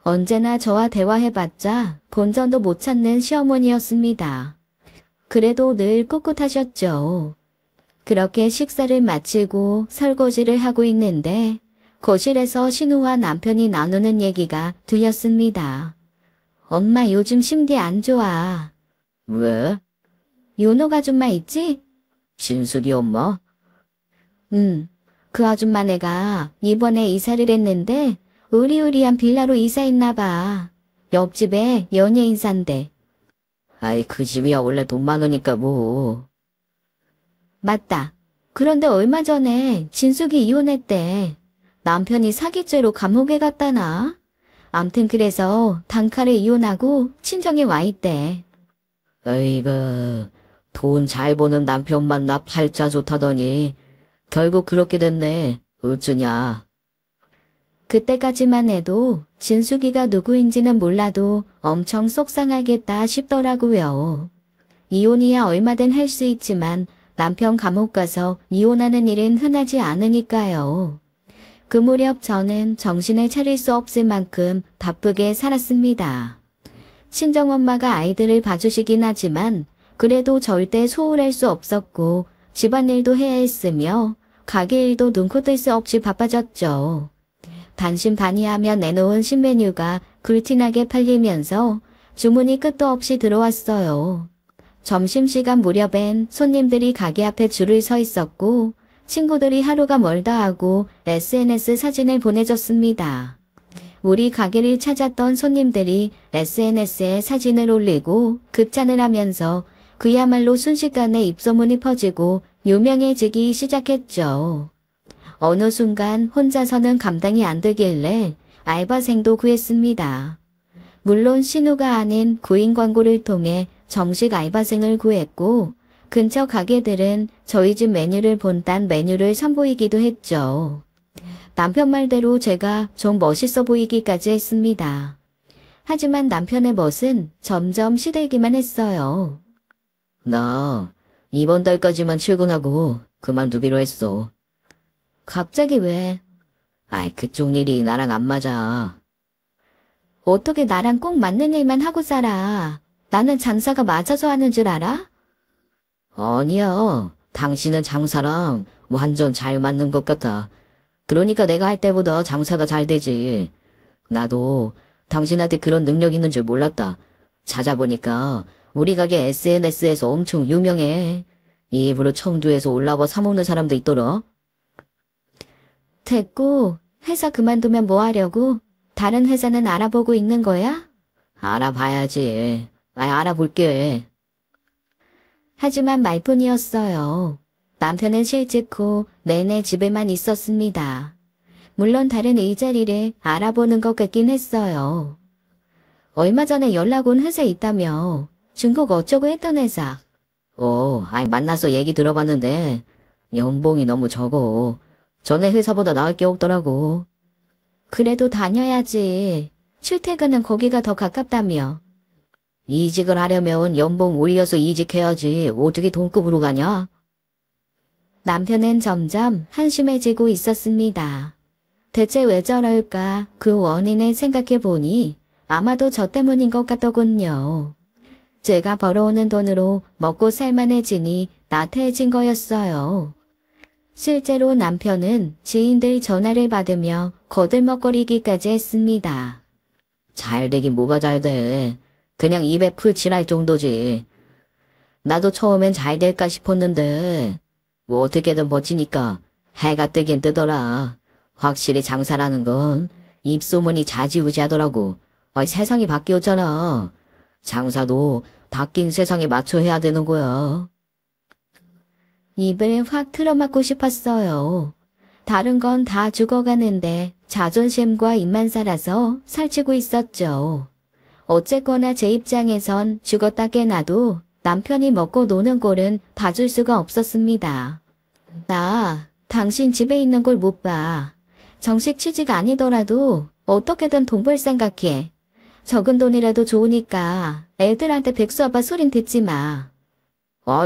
[SPEAKER 1] 언제나 저와 대화해봤자 본전도 못 찾는 시어머니였습니다. 그래도 늘 꿋꿋하셨죠. 그렇게 식사를 마치고 설거지를 하고 있는데 거실에서 신우와 남편이 나누는 얘기가 들렸습니다. 엄마 요즘 심기 안 좋아.
[SPEAKER 2] 왜?
[SPEAKER 1] 윤옥 아줌마 있지?
[SPEAKER 2] 신숙이 엄마?
[SPEAKER 1] 그 아줌마네가 이번에 이사를 했는데 으리으리한 빌라로 이사했나 봐. 옆집에 연예인 산대.
[SPEAKER 2] 아이, 그 집이야 원래 돈 많으니까 뭐.
[SPEAKER 1] 맞다. 그런데 얼마 전에 진숙이 이혼했대. 남편이 사기죄로 감옥에 갔다나? 암튼 그래서 단칼에 이혼하고 친정에 와 있대.
[SPEAKER 2] 아이고, 돈 잘 버는 남편 만나 팔자 좋다더니 결국 그렇게 됐네. 어쩌냐.
[SPEAKER 1] 그때까지만 해도 진숙이가 누구인지는 몰라도 엄청 속상하겠다 싶더라고요. 이혼이야 얼마든 할 수 있지만 남편 감옥 가서 이혼하는 일은 흔하지 않으니까요. 그 무렵 저는 정신을 차릴 수 없을 만큼 바쁘게 살았습니다. 친정엄마가 아이들을 봐주시긴 하지만 그래도 절대 소홀할 수 없었고 집안일도 해야 했으며 가게 일도 눈코 뜰 수 없이 바빠졌죠. 반신반의하며 내놓은 신메뉴가 굴티나게 팔리면서 주문이 끝도 없이 들어왔어요. 점심시간 무렵엔 손님들이 가게 앞에 줄을 서 있었고 친구들이 하루가 멀다 하고 SNS 사진을 보내줬습니다. 우리 가게를 찾았던 손님들이 SNS에 사진을 올리고 극찬을 하면서 그야말로 순식간에 입소문이 퍼지고 유명해지기 시작했죠. 어느 순간 혼자서는 감당이 안 되길래 알바생도 구했습니다. 물론 신우가 아닌 구인 광고를 통해 정식 알바생을 구했고 근처 가게들은 저희 집 메뉴를 본딴 메뉴를 선보이기도 했죠. 남편 말대로 제가 좀 멋있어 보이기까지 했습니다. 하지만 남편의 멋은 점점 시들기만 했어요.
[SPEAKER 2] 나 이번 달까지만 출근하고 그만두기로 했어.
[SPEAKER 1] 갑자기 왜?
[SPEAKER 2] 아이, 그쪽 일이 나랑 안 맞아.
[SPEAKER 1] 어떻게 나랑 꼭 맞는 일만 하고 살아? 나는 장사가 맞아서 하는 줄 알아?
[SPEAKER 2] 아니야. 당신은 장사랑 완전 잘 맞는 것 같아. 그러니까 내가 할 때보다 장사가 잘 되지. 나도 당신한테 그런 능력 있는 줄 몰랐다. 찾아보니까 우리 가게 SNS에서 엄청 유명해. 일부러 청주에서 올라와 사먹는 사람도 있더라.
[SPEAKER 1] 됐고, 회사 그만두면 뭐 하려고? 다른 회사는 알아보고 있는 거야?
[SPEAKER 2] 알아봐야지. 알아볼게.
[SPEAKER 1] 하지만 말뿐이었어요. 남편은 실직 후 내내 집에만 있었습니다. 물론 다른 일자리를 알아보는 것 같긴 했어요. 얼마 전에 연락 온 회사 있다며. 중국 어쩌고 했던 회사.
[SPEAKER 2] 만나서 얘기 들어봤는데 연봉이 너무 적어. 전에 회사보다 나을 게 없더라고.
[SPEAKER 1] 그래도 다녀야지. 출퇴근은 거기가 더 가깝다며.
[SPEAKER 2] 이직을 하려면 연봉 올려서 이직해야지 어떻게 동급으로 가냐?
[SPEAKER 1] 남편은 점점 한심해지고 있었습니다. 대체 왜 저럴까 그 원인을 생각해보니 아마도 저 때문인 것 같더군요. 제가 벌어오는 돈으로 먹고 살만해지니 나태해진 거였어요. 실제로 남편은 지인들 전화를 받으며 거들먹거리기까지 했습니다.
[SPEAKER 2] 잘 되긴 뭐가 잘 돼. 그냥 입에 풀 칠할 정도지. 나도 처음엔 잘 될까 싶었는데 뭐 어떻게든 버티니까 해가 뜨긴 뜨더라. 확실히 장사라는 건 입소문이 좌지우지하더라고. 세상이 바뀌었잖아. 장사도 바뀐 세상에 맞춰 해야 되는 거야.
[SPEAKER 1] 입을 확 틀어막고 싶었어요. 다른 건 다 죽어가는데 자존심과 입만 살아서 살찌고 있었죠. 어쨌거나 제 입장에선 죽었다 깨나도 남편이 먹고 노는 꼴은 봐줄 수가 없었습니다. 당신 집에 있는 걸 못 봐. 정식 취직 아니더라도 어떻게든 돈 벌 생각해. 적은 돈이라도 좋으니까 애들한테 백수아빠 소린 듣지 마.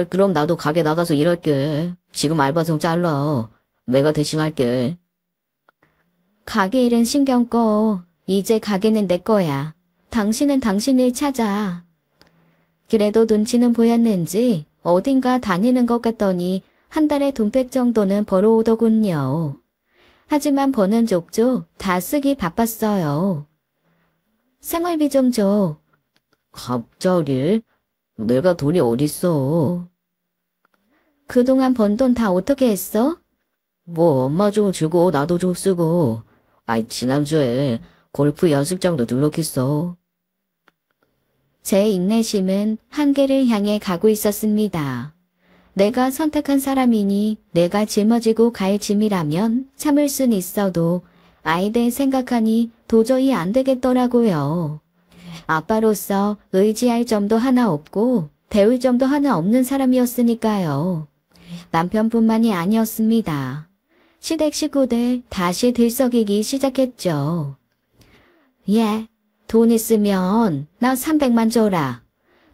[SPEAKER 2] 그럼 나도 가게 나가서 일할게. 지금 알바생 잘라. 내가 대신 할게.
[SPEAKER 1] 가게 일은 신경 꺼. 이제 가게는 내 거야. 당신은 당신 일 찾아. 그래도 눈치는 보였는지 어딘가 다니는 것 같더니 한 달에 돈 100 정도는 벌어오더군요. 하지만 버는 족족 다 쓰기 바빴어요. 생활비 좀 줘.
[SPEAKER 2] 갑자기? 내가 돈이 어딨어.
[SPEAKER 1] 그동안 번 돈 다 어떻게 했어?
[SPEAKER 2] 뭐 엄마 좀 주고 나도 좀 쓰고. 지난주에 골프 연습장도 등록했어.
[SPEAKER 1] 제 인내심은 한계를 향해 가고 있었습니다. 내가 선택한 사람이니 내가 짊어지고 갈 짐이라면 참을 순 있어도 아이들 생각하니 도저히 안 되겠더라고요. 아빠로서 의지할 점도 하나 없고 배울 점도 하나 없는 사람이었으니까요. 남편뿐만이 아니었습니다. 시댁 식구들 다시 들썩이기 시작했죠. 돈 있으면 나 300만 줘라.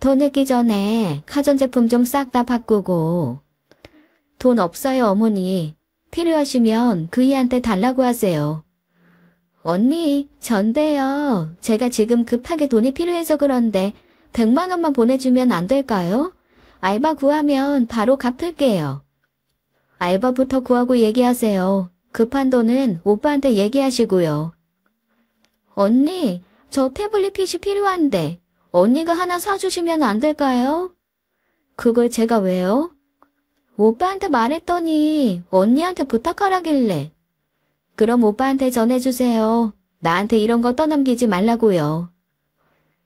[SPEAKER 1] 더 늦기 전에 가전제품 좀 싹 다 바꾸고. 돈 없어요, 어머니. 필요하시면 그이한테 달라고 하세요. 언니, 전데요. 제가 지금 급하게 돈이 필요해서 그런데 100만 원만 보내주면 안 될까요? 알바 구하면 바로 갚을게요. 알바부터 구하고 얘기하세요. 급한 돈은 오빠한테 얘기하시고요. 언니, 저 태블릿 PC 필요한데 언니가 하나 사주시면 안 될까요? 그걸 제가 왜요? 오빠한테 말했더니 언니한테 부탁하라길래. 그럼 오빠한테 전해주세요. 나한테 이런 거 떠넘기지 말라고요.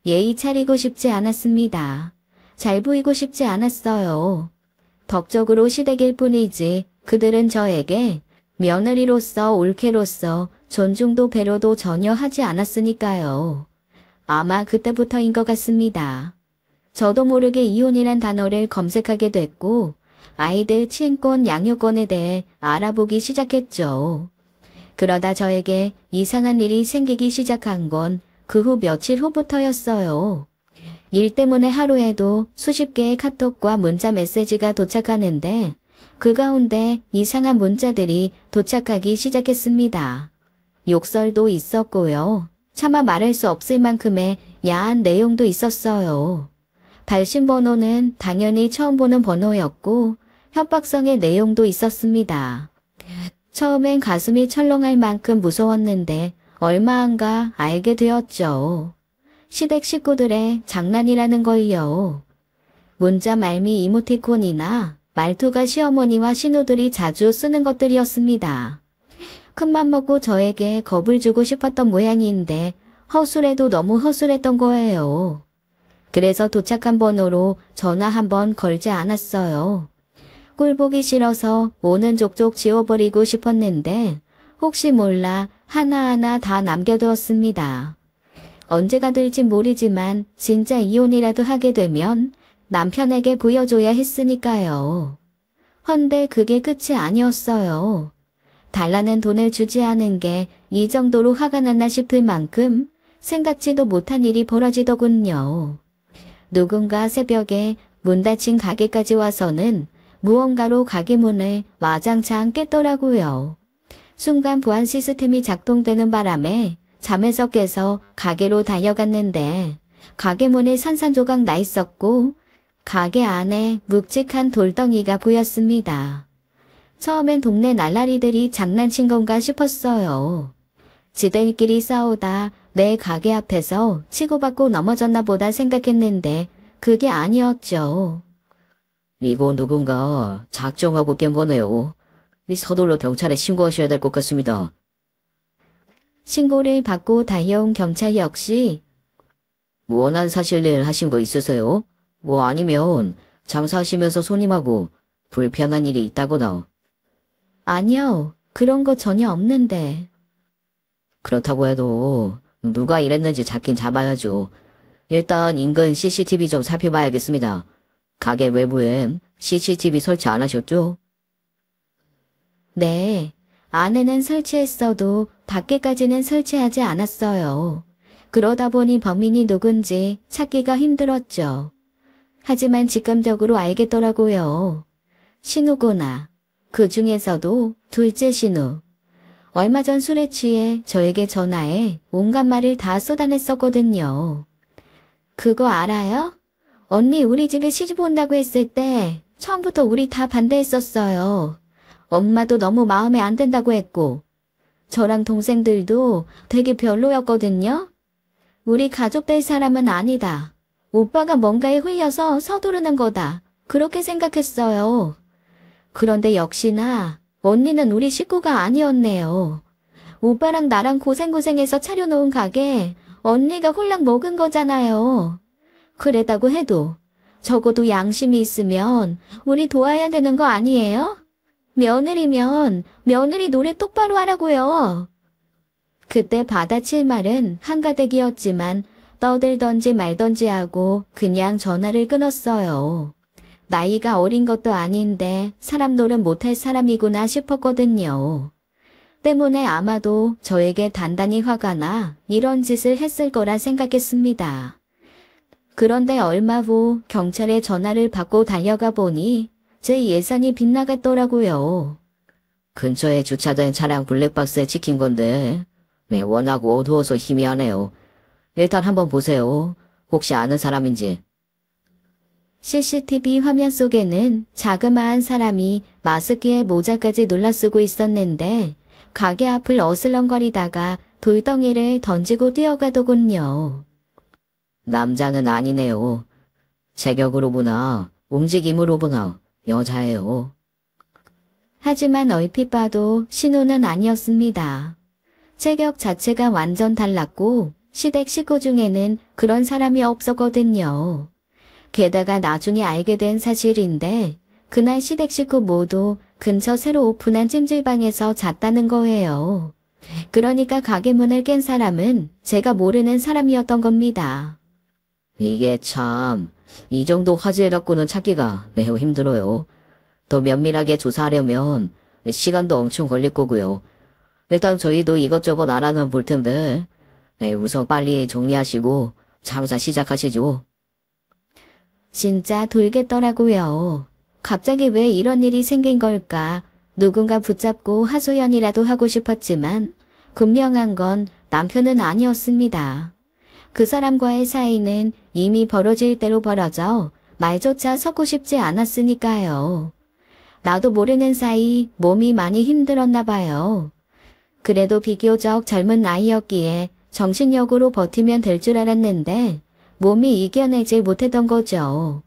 [SPEAKER 1] 예의 차리고 싶지 않았습니다. 잘 보이고 싶지 않았어요. 덕적으로 시댁일 뿐이지 그들은 저에게 며느리로서 올케로서 존중도 배려도 전혀 하지 않았으니까요. 아마 그때부터인 것 같습니다. 저도 모르게 이혼이란 단어를 검색하게 됐고 아이들 친권 양육권에 대해 알아보기 시작했죠. 그러다 저에게 이상한 일이 생기기 시작한 건 그 후 며칠 후부터였어요. 일 때문에 하루에도 수십 개의 카톡과 문자 메시지가 도착하는데 그 가운데 이상한 문자들이 도착하기 시작했습니다. 욕설도 있었고요. 차마 말할 수 없을 만큼의 야한 내용도 있었어요. 발신 번호는 당연히 처음 보는 번호였고 협박성의 내용도 있었습니다. 처음엔 가슴이 철렁할 만큼 무서웠는데 얼마 안가 알게 되었죠. 시댁 식구들의 장난이라는 걸요. 문자 말미 이모티콘이나 말투가 시어머니와 신우들이 자주 쓰는 것들이었습니다. 큰맘 먹고 저에게 겁을 주고 싶었던 모양인데 허술해도 너무 허술했던 거예요. 그래서 도착한 번호로 전화 한번 걸지 않았어요. 꼴 보기 싫어서 오는 족족 지워버리고 싶었는데 혹시 몰라 하나하나 다 남겨두었습니다. 언제가 될진 모르지만 진짜 이혼이라도 하게 되면 남편에게 보여줘야 했으니까요. 헌데 그게 끝이 아니었어요. 달라는 돈을 주지 않은 게 이 정도로 화가 났나 싶을 만큼 생각지도 못한 일이 벌어지더군요. 누군가 새벽에 문 닫힌 가게까지 와서는 무언가로 가게 문을 와장창 깼더라고요. 순간 보안 시스템이 작동되는 바람에 잠에서 깨서 가게로 달려갔는데 가게 문에 산산조각 나 있었고 가게 안에 묵직한 돌덩이가 보였습니다. 처음엔 동네 날라리들이 장난친 건가 싶었어요. 지들끼리 싸우다 내 가게 앞에서 치고받고 넘어졌나 보다 생각했는데 그게 아니었죠.
[SPEAKER 2] 이거 누군가 작정하고 깬 거네요. 서둘러 경찰에 신고하셔야 될 것 같습니다.
[SPEAKER 1] 신고를 받고 달려온 경찰 역시
[SPEAKER 2] 원한 사실일 하신 거 있으세요? 뭐 아니면 장사하시면서 손님하고 불편한 일이 있다거나.
[SPEAKER 1] 아니요, 그런 거 전혀 없는데.
[SPEAKER 2] 그렇다고 해도 누가 이랬는지 잡긴 잡아야죠. 일단 인근 CCTV 좀 살펴봐야겠습니다. 가게 외부엔 CCTV 설치 안 하셨죠?
[SPEAKER 1] 네, 안에는 설치했어도 밖에까지는 설치하지 않았어요. 그러다 보니 범인이 누군지 찾기가 힘들었죠. 하지만 직감적으로 알겠더라고요. 신우구나. 그 중에서도 둘째 신우. 얼마 전 술에 취해 저에게 전화해 온갖 말을 다 쏟아냈었거든요. 그거 알아요? 언니 우리 집에 시집 온다고 했을 때 처음부터 우리 다 반대했었어요. 엄마도 너무 마음에 안 든다고 했고 저랑 동생들도 되게 별로였거든요. 우리 가족 될 사람은 아니다. 오빠가 뭔가에 홀려서 서두르는 거다. 그렇게 생각했어요. 그런데 역시나 언니는 우리 식구가 아니었네요. 오빠랑 나랑 고생고생해서 차려놓은 가게 언니가 홀랑 먹은 거잖아요. 그랬다고 해도 적어도 양심이 있으면 우리 도와야 되는 거 아니에요? 며느리면 며느리 노래 똑바로 하라고요. 그때 받아칠 말은 한가득이었지만 떠들던지 말던지 하고 그냥 전화를 끊었어요. 나이가 어린 것도 아닌데 사람 노릇 못할 사람이구나 싶었거든요. 때문에 아마도 저에게 단단히 화가 나 이런 짓을 했을 거라 생각했습니다. 그런데 얼마 후 경찰에 전화를 받고 달려가 보니 제 예산이 빗나갔더라고요.
[SPEAKER 2] 근처에 주차된 차량 블랙박스에 찍힌 건데 워낙 어두워서 희미하네요. 일단 한번 보세요. 혹시 아는 사람인지.
[SPEAKER 1] CCTV 화면 속에는 자그마한 사람이 마스크에 모자까지 눌러쓰고 있었는데 가게 앞을 어슬렁거리다가 돌덩이를 던지고 뛰어가더군요.
[SPEAKER 2] 남자는 아니네요. 체격으로 보나 움직임으로 보나 여자예요.
[SPEAKER 1] 하지만 얼핏 봐도 신호는 아니었습니다. 체격 자체가 완전 달랐고 시댁 식구 중에는 그런 사람이 없었거든요. 게다가 나중에 알게 된 사실인데 그날 시댁 식구 모두 근처 새로 오픈한 찜질방에서 잤다는 거예요. 그러니까 가게 문을 깬 사람은 제가 모르는 사람이었던 겁니다.
[SPEAKER 2] 이게 참, 이 정도 화질 갖고는 찾기가 매우 힘들어요. 더 면밀하게 조사하려면 시간도 엄청 걸릴 거고요. 일단 저희도 이것저것 알아는 볼 텐데 우선 빨리 정리하시고 장사 시작하시죠.
[SPEAKER 1] 진짜 돌겠더라고요. 갑자기 왜 이런 일이 생긴 걸까? 누군가 붙잡고 하소연이라도 하고 싶었지만 분명한 건 남편은 아니었습니다. 그 사람과의 사이는 이미 벌어질 대로 벌어져 말조차 섞고 싶지 않았으니까요. 나도 모르는 사이 몸이 많이 힘들었나 봐요. 그래도 비교적 젊은 나이였기에 정신력으로 버티면 될 줄 알았는데 몸이 이겨내지 못했던 거죠.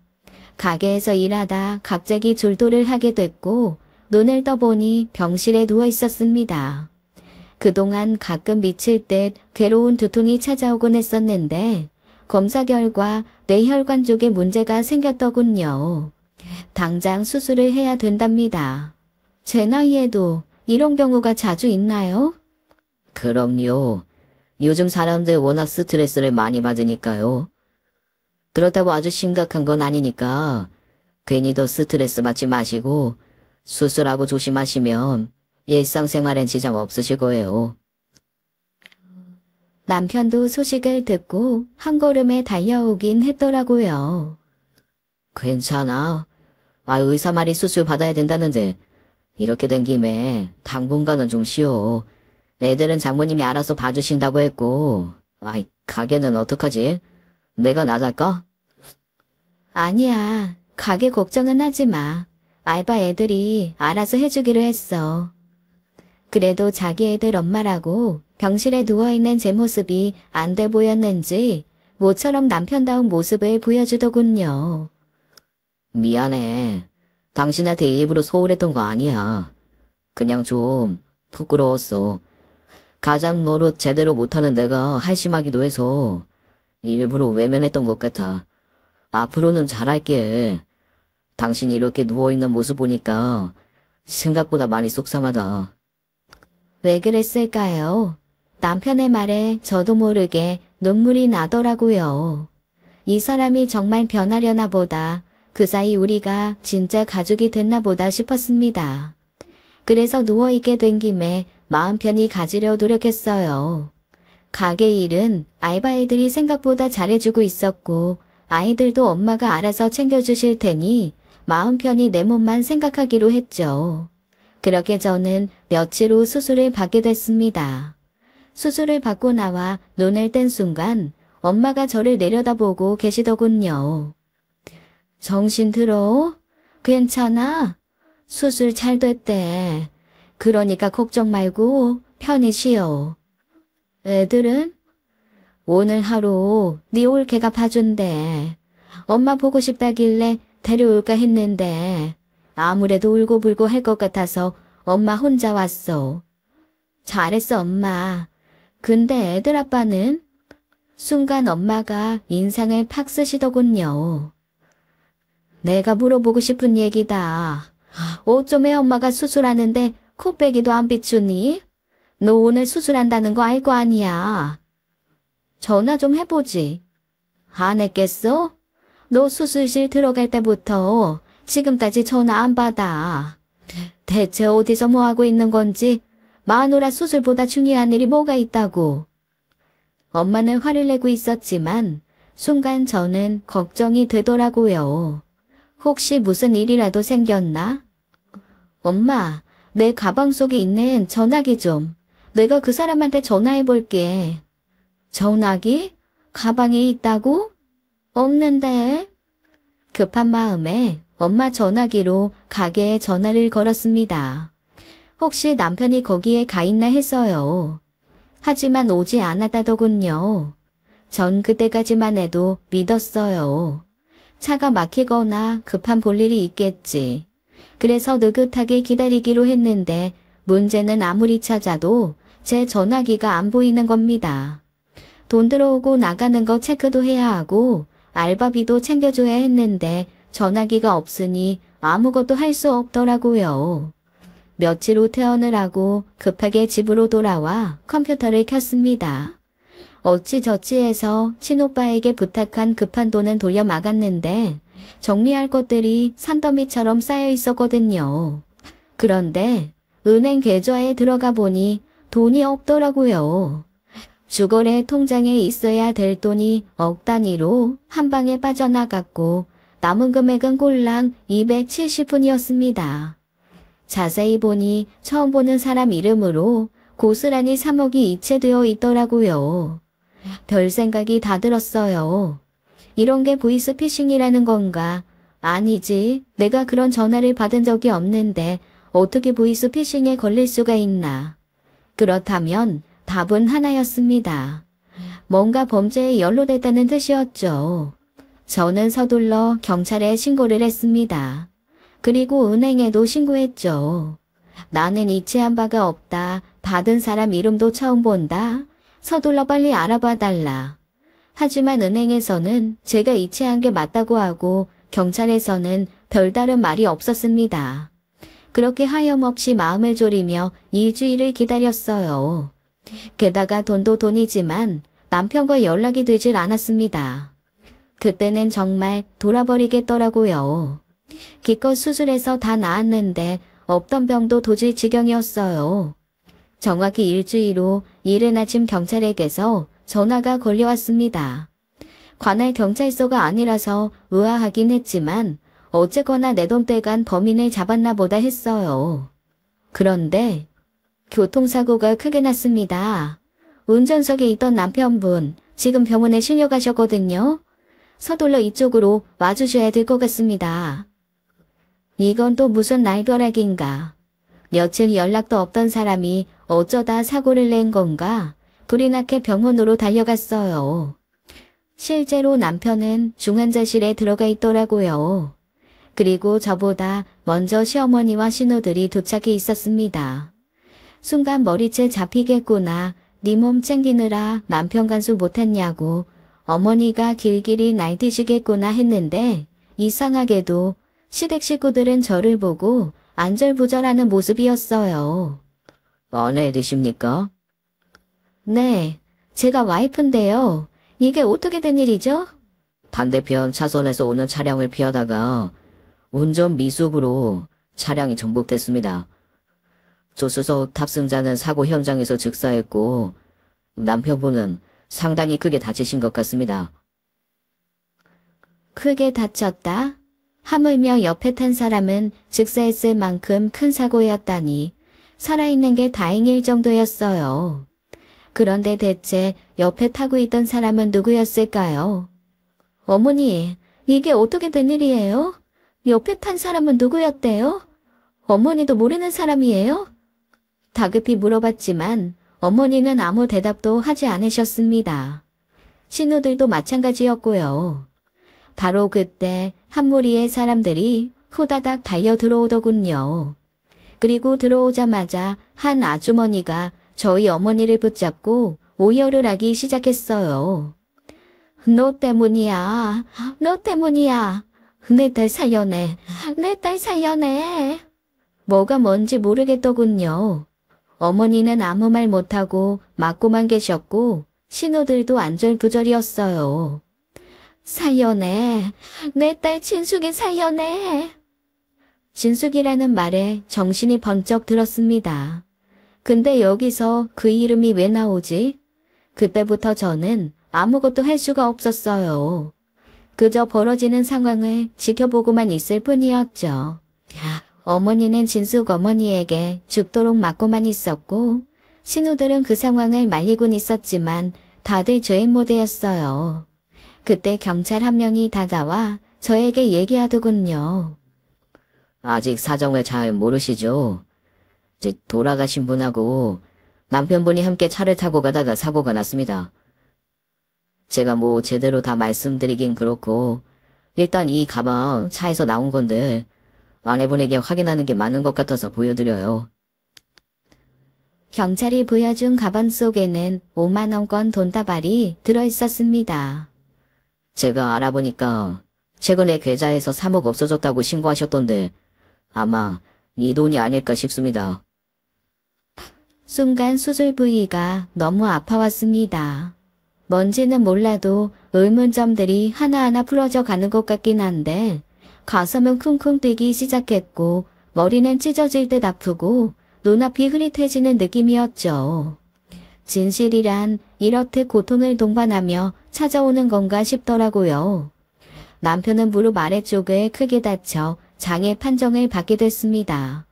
[SPEAKER 1] 가게에서 일하다 갑자기 졸도를 하게 됐고 눈을 떠보니 병실에 누워 있었습니다. 그동안 가끔 미칠 듯 괴로운 두통이 찾아오곤 했었는데 검사 결과 뇌혈관 쪽에 문제가 생겼더군요. 당장 수술을 해야 된답니다. 제 나이에도 이런 경우가 자주 있나요?
[SPEAKER 2] 그럼요. 요즘 사람들 워낙 스트레스를 많이 받으니까요. 그렇다고 아주 심각한 건 아니니까 괜히 더 스트레스 받지 마시고 수술하고 조심하시면 일상생활엔 지장 없으실 거예요.
[SPEAKER 1] 남편도 소식을 듣고 한 걸음에 달려오긴 했더라고요.
[SPEAKER 2] 괜찮아. 의사 말이 수술 받아야 된다는데 이렇게 된 김에 당분간은 좀 쉬어. 애들은 장모님이 알아서 봐주신다고 했고. 가게는 어떡하지? 내가 나갈까?
[SPEAKER 1] 아니야, 가게 걱정은 하지 마. 알바 애들이 알아서 해주기로 했어. 그래도 자기 애들 엄마라고 병실에 누워있는 제 모습이 안 돼 보였는지 모처럼 남편다운 모습을 보여주더군요.
[SPEAKER 2] 미안해. 당신한테 일부러 소홀했던 거 아니야. 그냥 좀 부끄러웠어. 가장 노릇 제대로 못하는 내가 한심하기도 해서 일부러 외면했던 것 같아. 앞으로는 잘할게. 당신이 이렇게 누워있는 모습 보니까 생각보다 많이 속상하다.
[SPEAKER 1] 왜 그랬을까요? 남편의 말에 저도 모르게 눈물이 나더라고요. 이 사람이 정말 변하려나 보다. 그 사이 우리가 진짜 가족이 됐나 보다 싶었습니다. 그래서 누워있게 된 김에 마음 편히 가지려 노력했어요. 가게 일은 알바애들이 생각보다 잘해주고 있었고 아이들도 엄마가 알아서 챙겨주실 테니 마음 편히 내 몸만 생각하기로 했죠. 그렇게 저는 며칠 후 수술을 받게 됐습니다. 수술을 받고 나와 눈을 뗀 순간 엄마가 저를 내려다보고 계시더군요. 정신 들어? 괜찮아? 수술 잘 됐대. 그러니까 걱정 말고 편히 쉬어. 애들은? 오늘 하루 네 올케가 봐준대. 엄마 보고 싶다길래 데려올까 했는데 아무래도 울고불고 할 것 같아서 엄마 혼자 왔어. 잘했어 엄마. 근데 애들 아빠는? 순간 엄마가 인상을 팍 쓰시더군요. 내가 물어보고 싶은 얘기다. 어쩌면 엄마가 수술하는데 코빼기도 안 비추니? 너 오늘 수술한다는 거 알 거 아니야. 전화 좀 해보지. 안 했겠어? 너 수술실 들어갈 때부터 지금까지 전화 안 받아. 대체 어디서 뭐 하고 있는 건지 마누라 수술보다 중요한 일이 뭐가 있다고. 엄마는 화를 내고 있었지만 순간 저는 걱정이 되더라고요. 혹시 무슨 일이라도 생겼나? 엄마, 내 가방 속에 있는 전화기 좀. 내가 그 사람한테 전화해 볼게. 전화기? 가방에 있다고? 없는데. 급한 마음에 엄마 전화기로 가게에 전화를 걸었습니다. 혹시 남편이 거기에 가 있나 했어요. 하지만 오지 않았다더군요. 전 그때까지만 해도 믿었어요. 차가 막히거나 급한 볼일이 있겠지. 그래서 느긋하게 기다리기로 했는데 문제는 아무리 찾아도 제 전화기가 안 보이는 겁니다. 돈 들어오고 나가는 거 체크도 해야 하고 알바비도 챙겨줘야 했는데 전화기가 없으니 아무것도 할 수 없더라고요. 며칠 후 퇴원을 하고 급하게 집으로 돌아와 컴퓨터를 켰습니다. 어찌저찌 해서 친오빠에게 부탁한 급한 돈은 돌려 막았는데 정리할 것들이 산더미처럼 쌓여 있었거든요. 그런데 은행 계좌에 들어가 보니 돈이 없더라고요. 주거래 통장에 있어야 될 돈이 억 단위로 한 방에 빠져나갔고 남은 금액은 꼴랑 270푼이었습니다. 자세히 보니 처음 보는 사람 이름으로 고스란히 3억이 이체되어 있더라고요. 별 생각이 다 들었어요. 이런 게 보이스피싱이라는 건가? 아니지, 내가 그런 전화를 받은 적이 없는데 어떻게 보이스피싱에 걸릴 수가 있나? 그렇다면 답은 하나였습니다. 뭔가 범죄에 연루됐다는 뜻이었죠. 저는 서둘러 경찰에 신고를 했습니다. 그리고 은행에도 신고했죠. 나는 이체한 바가 없다. 받은 사람 이름도 처음 본다. 서둘러 빨리 알아봐 달라. 하지만 은행에서는 제가 이체한 게 맞다고 하고 경찰에서는 별다른 말이 없었습니다. 그렇게 하염없이 마음을 졸이며 일주일을 기다렸어요. 게다가 돈도 돈이지만 남편과 연락이 되질 않았습니다. 그때는 정말 돌아버리겠더라고요. 기껏 수술해서 다 나았는데 없던 병도 도질 지경이었어요. 정확히 일주일 후 이른 아침 경찰에게서 전화가 걸려왔습니다. 관할 경찰서가 아니라서 의아하긴 했지만 어쨌거나 내 돈 떼간 범인을 잡았나 보다 했어요. 그런데 교통사고가 크게 났습니다. 운전석에 있던 남편분 지금 병원에 실려가셨거든요. 서둘러 이쪽으로 와주셔야 될 것 같습니다. 이건 또 무슨 날벼락인가. 며칠 연락도 없던 사람이 어쩌다 사고를 낸 건가. 불이 나게 병원으로 달려갔어요. 실제로 남편은 중환자실에 들어가 있더라고요. 그리고 저보다 먼저 시어머니와 신우들이 도착해 있었습니다. 순간 머리채 잡히겠구나. 네 몸 챙기느라 남편 간수 못했냐고 어머니가 길길이 날뛰시겠구나 했는데 이상하게도 시댁 식구들은 저를 보고 안절부절하는 모습이었어요.
[SPEAKER 2] 아내 되십니까?
[SPEAKER 1] 네, 제가 와이프인데요. 이게 어떻게 된 일이죠?
[SPEAKER 2] 반대편 차선에서 오는 차량을 피하다가 운전 미숙으로 차량이 전복됐습니다. 조수석 탑승자는 사고 현장에서 즉사했고 남편분은 상당히 크게 다치신 것 같습니다.
[SPEAKER 1] 크게 다쳤다? 하물며 옆에 탄 사람은 즉사했을 만큼 큰 사고였다니 살아있는 게 다행일 정도였어요. 그런데 대체 옆에 타고 있던 사람은 누구였을까요? 어머니, 이게 어떻게 된 일이에요? 옆에 탄 사람은 누구였대요? 어머니도 모르는 사람이에요? 다급히 물어봤지만 어머니는 아무 대답도 하지 않으셨습니다. 신우들도 마찬가지였고요. 바로 그때 한 무리의 사람들이 후다닥 달려 들어오더군요. 그리고 들어오자마자 한 아주머니가 저희 어머니를 붙잡고 오열을 하기 시작했어요. 너 때문이야. 너 때문이야. 내 딸 살려내. 내 딸 살려내. 뭐가 뭔지 모르겠더군요. 어머니는 아무 말 못하고 맞고만 계셨고 신우들도 안절부절이었어요. 살려내. 내 딸 진숙이 살려내. 진숙이라는 말에 정신이 번쩍 들었습니다. 근데 여기서 그 이름이 왜 나오지? 그때부터 저는 아무것도 할 수가 없었어요. 그저 벌어지는 상황을 지켜보고만 있을 뿐이었죠. 어머니는 진숙 어머니에게 죽도록 맞고만 있었고 신우들은 그 상황을 말리곤 있었지만 다들 죄인 모드였어요. 그때 경찰 한 명이 다가와 저에게 얘기하더군요.
[SPEAKER 2] 아직 사정을 잘 모르시죠? 이제 돌아가신 분하고 남편분이 함께 차를 타고 가다가 사고가 났습니다. 제가 뭐 제대로 다 말씀드리긴 그렇고 일단 이 가방 차에서 나온 건데 아내분에게 확인하는 게 맞는 것 같아서 보여드려요.
[SPEAKER 1] 경찰이 보여준 가방 속에는 5만 원권 돈다발이 들어있었습니다.
[SPEAKER 2] 제가 알아보니까 최근에 계좌에서 3억 없어졌다고 신고하셨던데 아마 이 돈이 아닐까 싶습니다.
[SPEAKER 1] 순간 수술 부위가 너무 아파왔습니다. 뭔지는 몰라도 의문점들이 하나하나 풀어져 가는 것 같긴 한데 가슴은 쿵쿵 뛰기 시작했고 머리는 찢어질 듯 아프고 눈앞이 흐릿해지는 느낌이었죠. 진실이란 이렇듯 고통을 동반하며 찾아오는 건가 싶더라고요. 남편은 무릎 아래쪽을 크게 다쳐 장애 판정을 받게 됐습니다.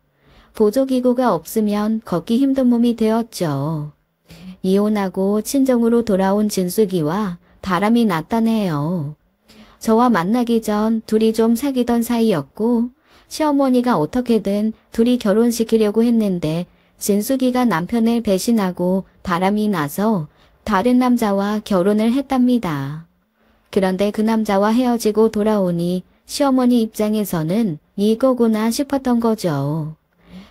[SPEAKER 1] 보조기구가 없으면 걷기 힘든 몸이 되었죠. 이혼하고 친정으로 돌아온 진숙이와 바람이 났다네요. 저와 만나기 전 둘이 좀 사귀던 사이였고 시어머니가 어떻게든 둘이 결혼시키려고 했는데 진숙이가 남편을 배신하고 바람이 나서 다른 남자와 결혼을 했답니다. 그런데 그 남자와 헤어지고 돌아오니 시어머니 입장에서는 이거구나 싶었던 거죠.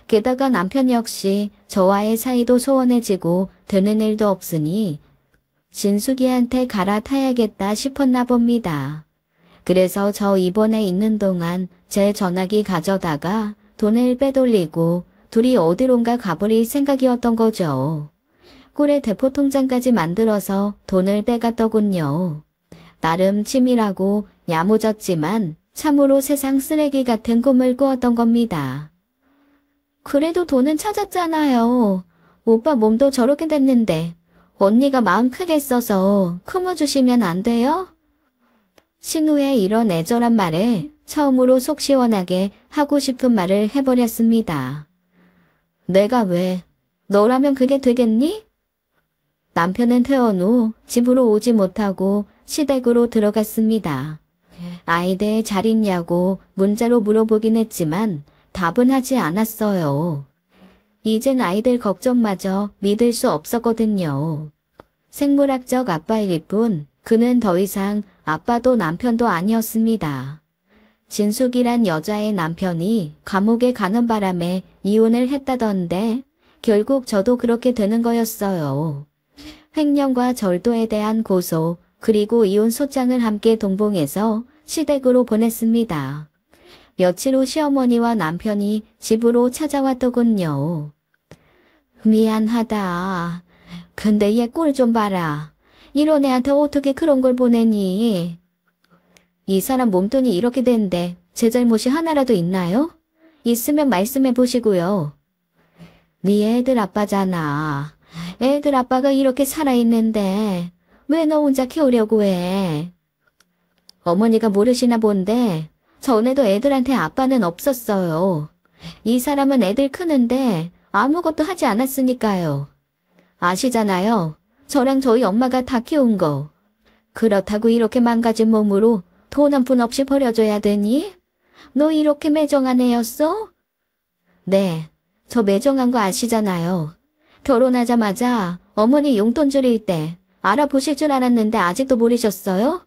[SPEAKER 1] 게다가 남편 역시 저와의 사이도 소원해지고 되는 일도 없으니 진숙이한테 갈아타야겠다 싶었나 봅니다. 그래서 저 입원해 있는 동안 제 전화기 가져다가 돈을 빼돌리고 둘이 어디론가 가버릴 생각이었던 거죠. 꿀에 대포통장까지 만들어서 돈을 빼갔더군요. 나름 치밀하고 야무졌지만 참으로 세상 쓰레기 같은 꿈을 꾸었던 겁니다. 그래도 돈은 찾았잖아요. 오빠 몸도 저렇게 됐는데 언니가 마음 크게 써서 품어주시면 안 돼요? 신우의 이런 애절한 말에 처음으로 속 시원하게 하고 싶은 말을 해버렸습니다. 내가 왜? 너라면 그게 되겠니? 남편은 퇴원 후 집으로 오지 못하고 시댁으로 들어갔습니다. 아이들 잘 있냐고 문자로 물어보긴 했지만 답은 하지 않았어요. 이젠 아이들 걱정마저 믿을 수 없었거든요. 생물학적 아빠일 뿐 그는 더 이상 아빠도 남편도 아니었습니다. 진숙이란 여자의 남편이 감옥에 가는 바람에 이혼을 했다던데 결국 저도 그렇게 되는 거였어요. 횡령과 절도에 대한 고소 그리고 이혼 소장을 함께 동봉해서 시댁으로 보냈습니다. 며칠 후 시어머니와 남편이 집으로 찾아왔더군요. 미안하다. 근데 얘 꼴 좀 봐라. 이런 애한테 어떻게 그런 걸 보내니? 이 사람 몸돈이 이렇게 된데 제 잘못이 하나라도 있나요? 있으면 말씀해 보시고요. 네 애들 아빠잖아. 애들 아빠가 이렇게 살아있는데 왜 너 혼자 키우려고 해? 어머니가 모르시나 본데 전에도 애들한테 아빠는 없었어요. 이 사람은 애들 크는데 아무것도 하지 않았으니까요. 아시잖아요. 저랑 저희 엄마가 다 키운 거. 그렇다고 이렇게 망가진 몸으로 돈 한 푼 없이 버려줘야 되니? 너 이렇게 매정한 애였어? 네, 저 매정한 거 아시잖아요. 결혼하자마자 어머니 용돈 줄일 때 알아보실 줄 알았는데 아직도 모르셨어요?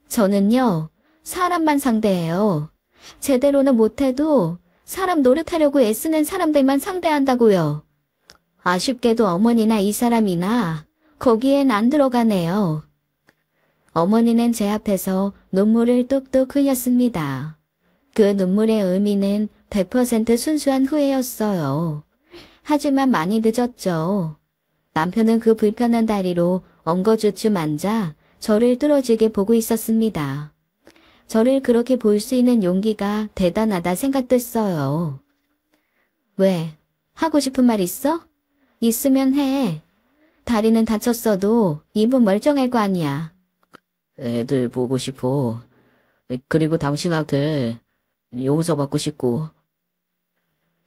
[SPEAKER 1] 저는요, 사람만 상대해요. 제대로는 못해도 사람 노릇하려고 애쓰는 사람들만 상대한다고요. 아쉽게도 어머니나 이 사람이나 거기엔 안 들어가네요. 어머니는 제 앞에서 눈물을 뚝뚝 흘렸습니다. 그 눈물의 의미는 100% 순수한 후회였어요. 하지만 많이 늦었죠. 남편은 그 불편한 다리로 엉거주춤 앉아 저를 뚫어지게 보고 있었습니다. 저를 그렇게 볼 수 있는 용기가 대단하다 생각됐어요. 왜? 하고 싶은 말 있어? 있으면 해. 다리는 다쳤어도 입은 멀쩡할 거 아니야.
[SPEAKER 2] 애들 보고 싶어. 그리고 당신한테 용서받고 싶고.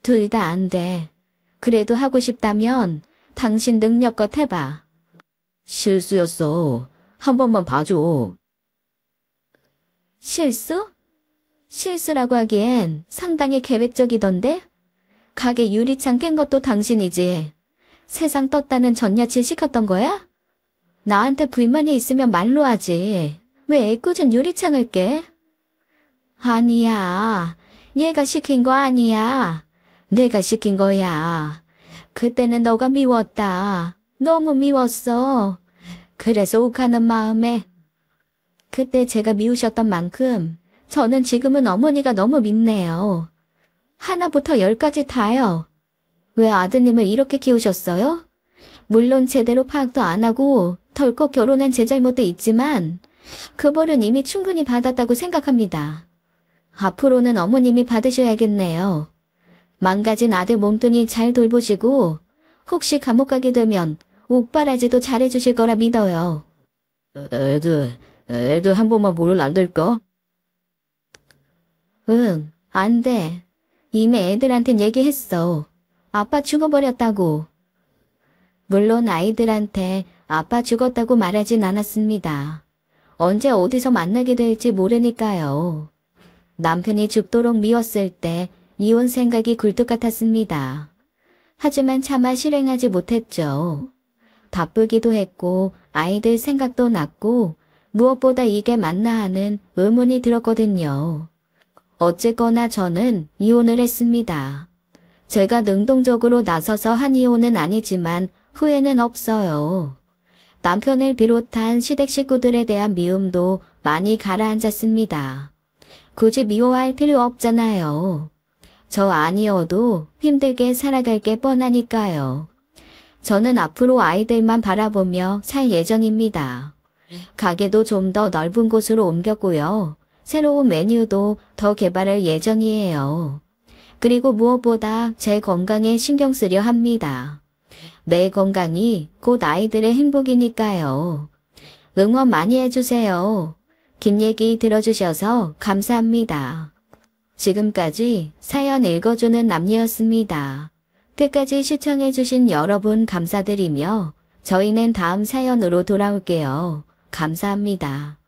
[SPEAKER 1] 둘 다 안 돼. 그래도 하고 싶다면 당신 능력껏 해봐.
[SPEAKER 2] 실수였어. 한 번만 봐줘.
[SPEAKER 1] 실수? 실수라고 하기엔 상당히 계획적이던데? 가게 유리창 깬 것도 당신이지. 세상 떴다는 전 여친 시켰던 거야? 나한테 불만이 있으면 말로 하지. 왜 애꿎은 유리창을 깨? 아니야. 얘가 시킨 거 아니야. 내가 시킨 거야. 그때는 너가 미웠다. 너무 미웠어. 그래서 욱하는 마음에. 그때 제가 미우셨던 만큼 저는 지금은 어머니가 너무 밉네요. 하나부터 열까지 다요. 왜 아드님을 이렇게 키우셨어요? 물론 제대로 파악도 안 하고 덜컥 결혼한 제 잘못도 있지만 그 벌은 이미 충분히 받았다고 생각합니다. 앞으로는 어머님이 받으셔야겠네요. 망가진 아들 몸뚱이 잘 돌보시고 혹시 감옥 가게 되면 옥바라지도 잘해주실 거라 믿어요.
[SPEAKER 2] 애들 한 번만 보면 안 될까?
[SPEAKER 1] 응, 안 돼. 이미 애들한텐 얘기했어. 아빠 죽어버렸다고. 물론 아이들한테 아빠 죽었다고 말하진 않았습니다. 언제 어디서 만나게 될지 모르니까요. 남편이 죽도록 미웠을 때 이혼 생각이 굴뚝 같았습니다. 하지만 차마 실행하지 못했죠. 바쁘기도 했고 아이들 생각도 났고 무엇보다 이게 맞나 하는 의문이 들었거든요. 어쨌거나 저는 이혼을 했습니다. 제가 능동적으로 나서서 한 이혼은 아니지만 후회는 없어요. 남편을 비롯한 시댁 식구들에 대한 미움도 많이 가라앉았습니다. 굳이 미워할 필요 없잖아요. 저 아니어도 힘들게 살아갈 게 뻔하니까요. 저는 앞으로 아이들만 바라보며 살 예정입니다. 가게도 좀 더 넓은 곳으로 옮겼고요. 새로운 메뉴도 더 개발할 예정이에요. 그리고 무엇보다 제 건강에 신경 쓰려 합니다. 내 건강이 곧 아이들의 행복이니까요. 응원 많이 해주세요. 긴 얘기 들어주셔서 감사합니다. 지금까지 사연 읽어주는 남녀였습니다. 끝까지 시청해주신 여러분 감사드리며 저희는 다음 사연으로 돌아올게요. 감사합니다.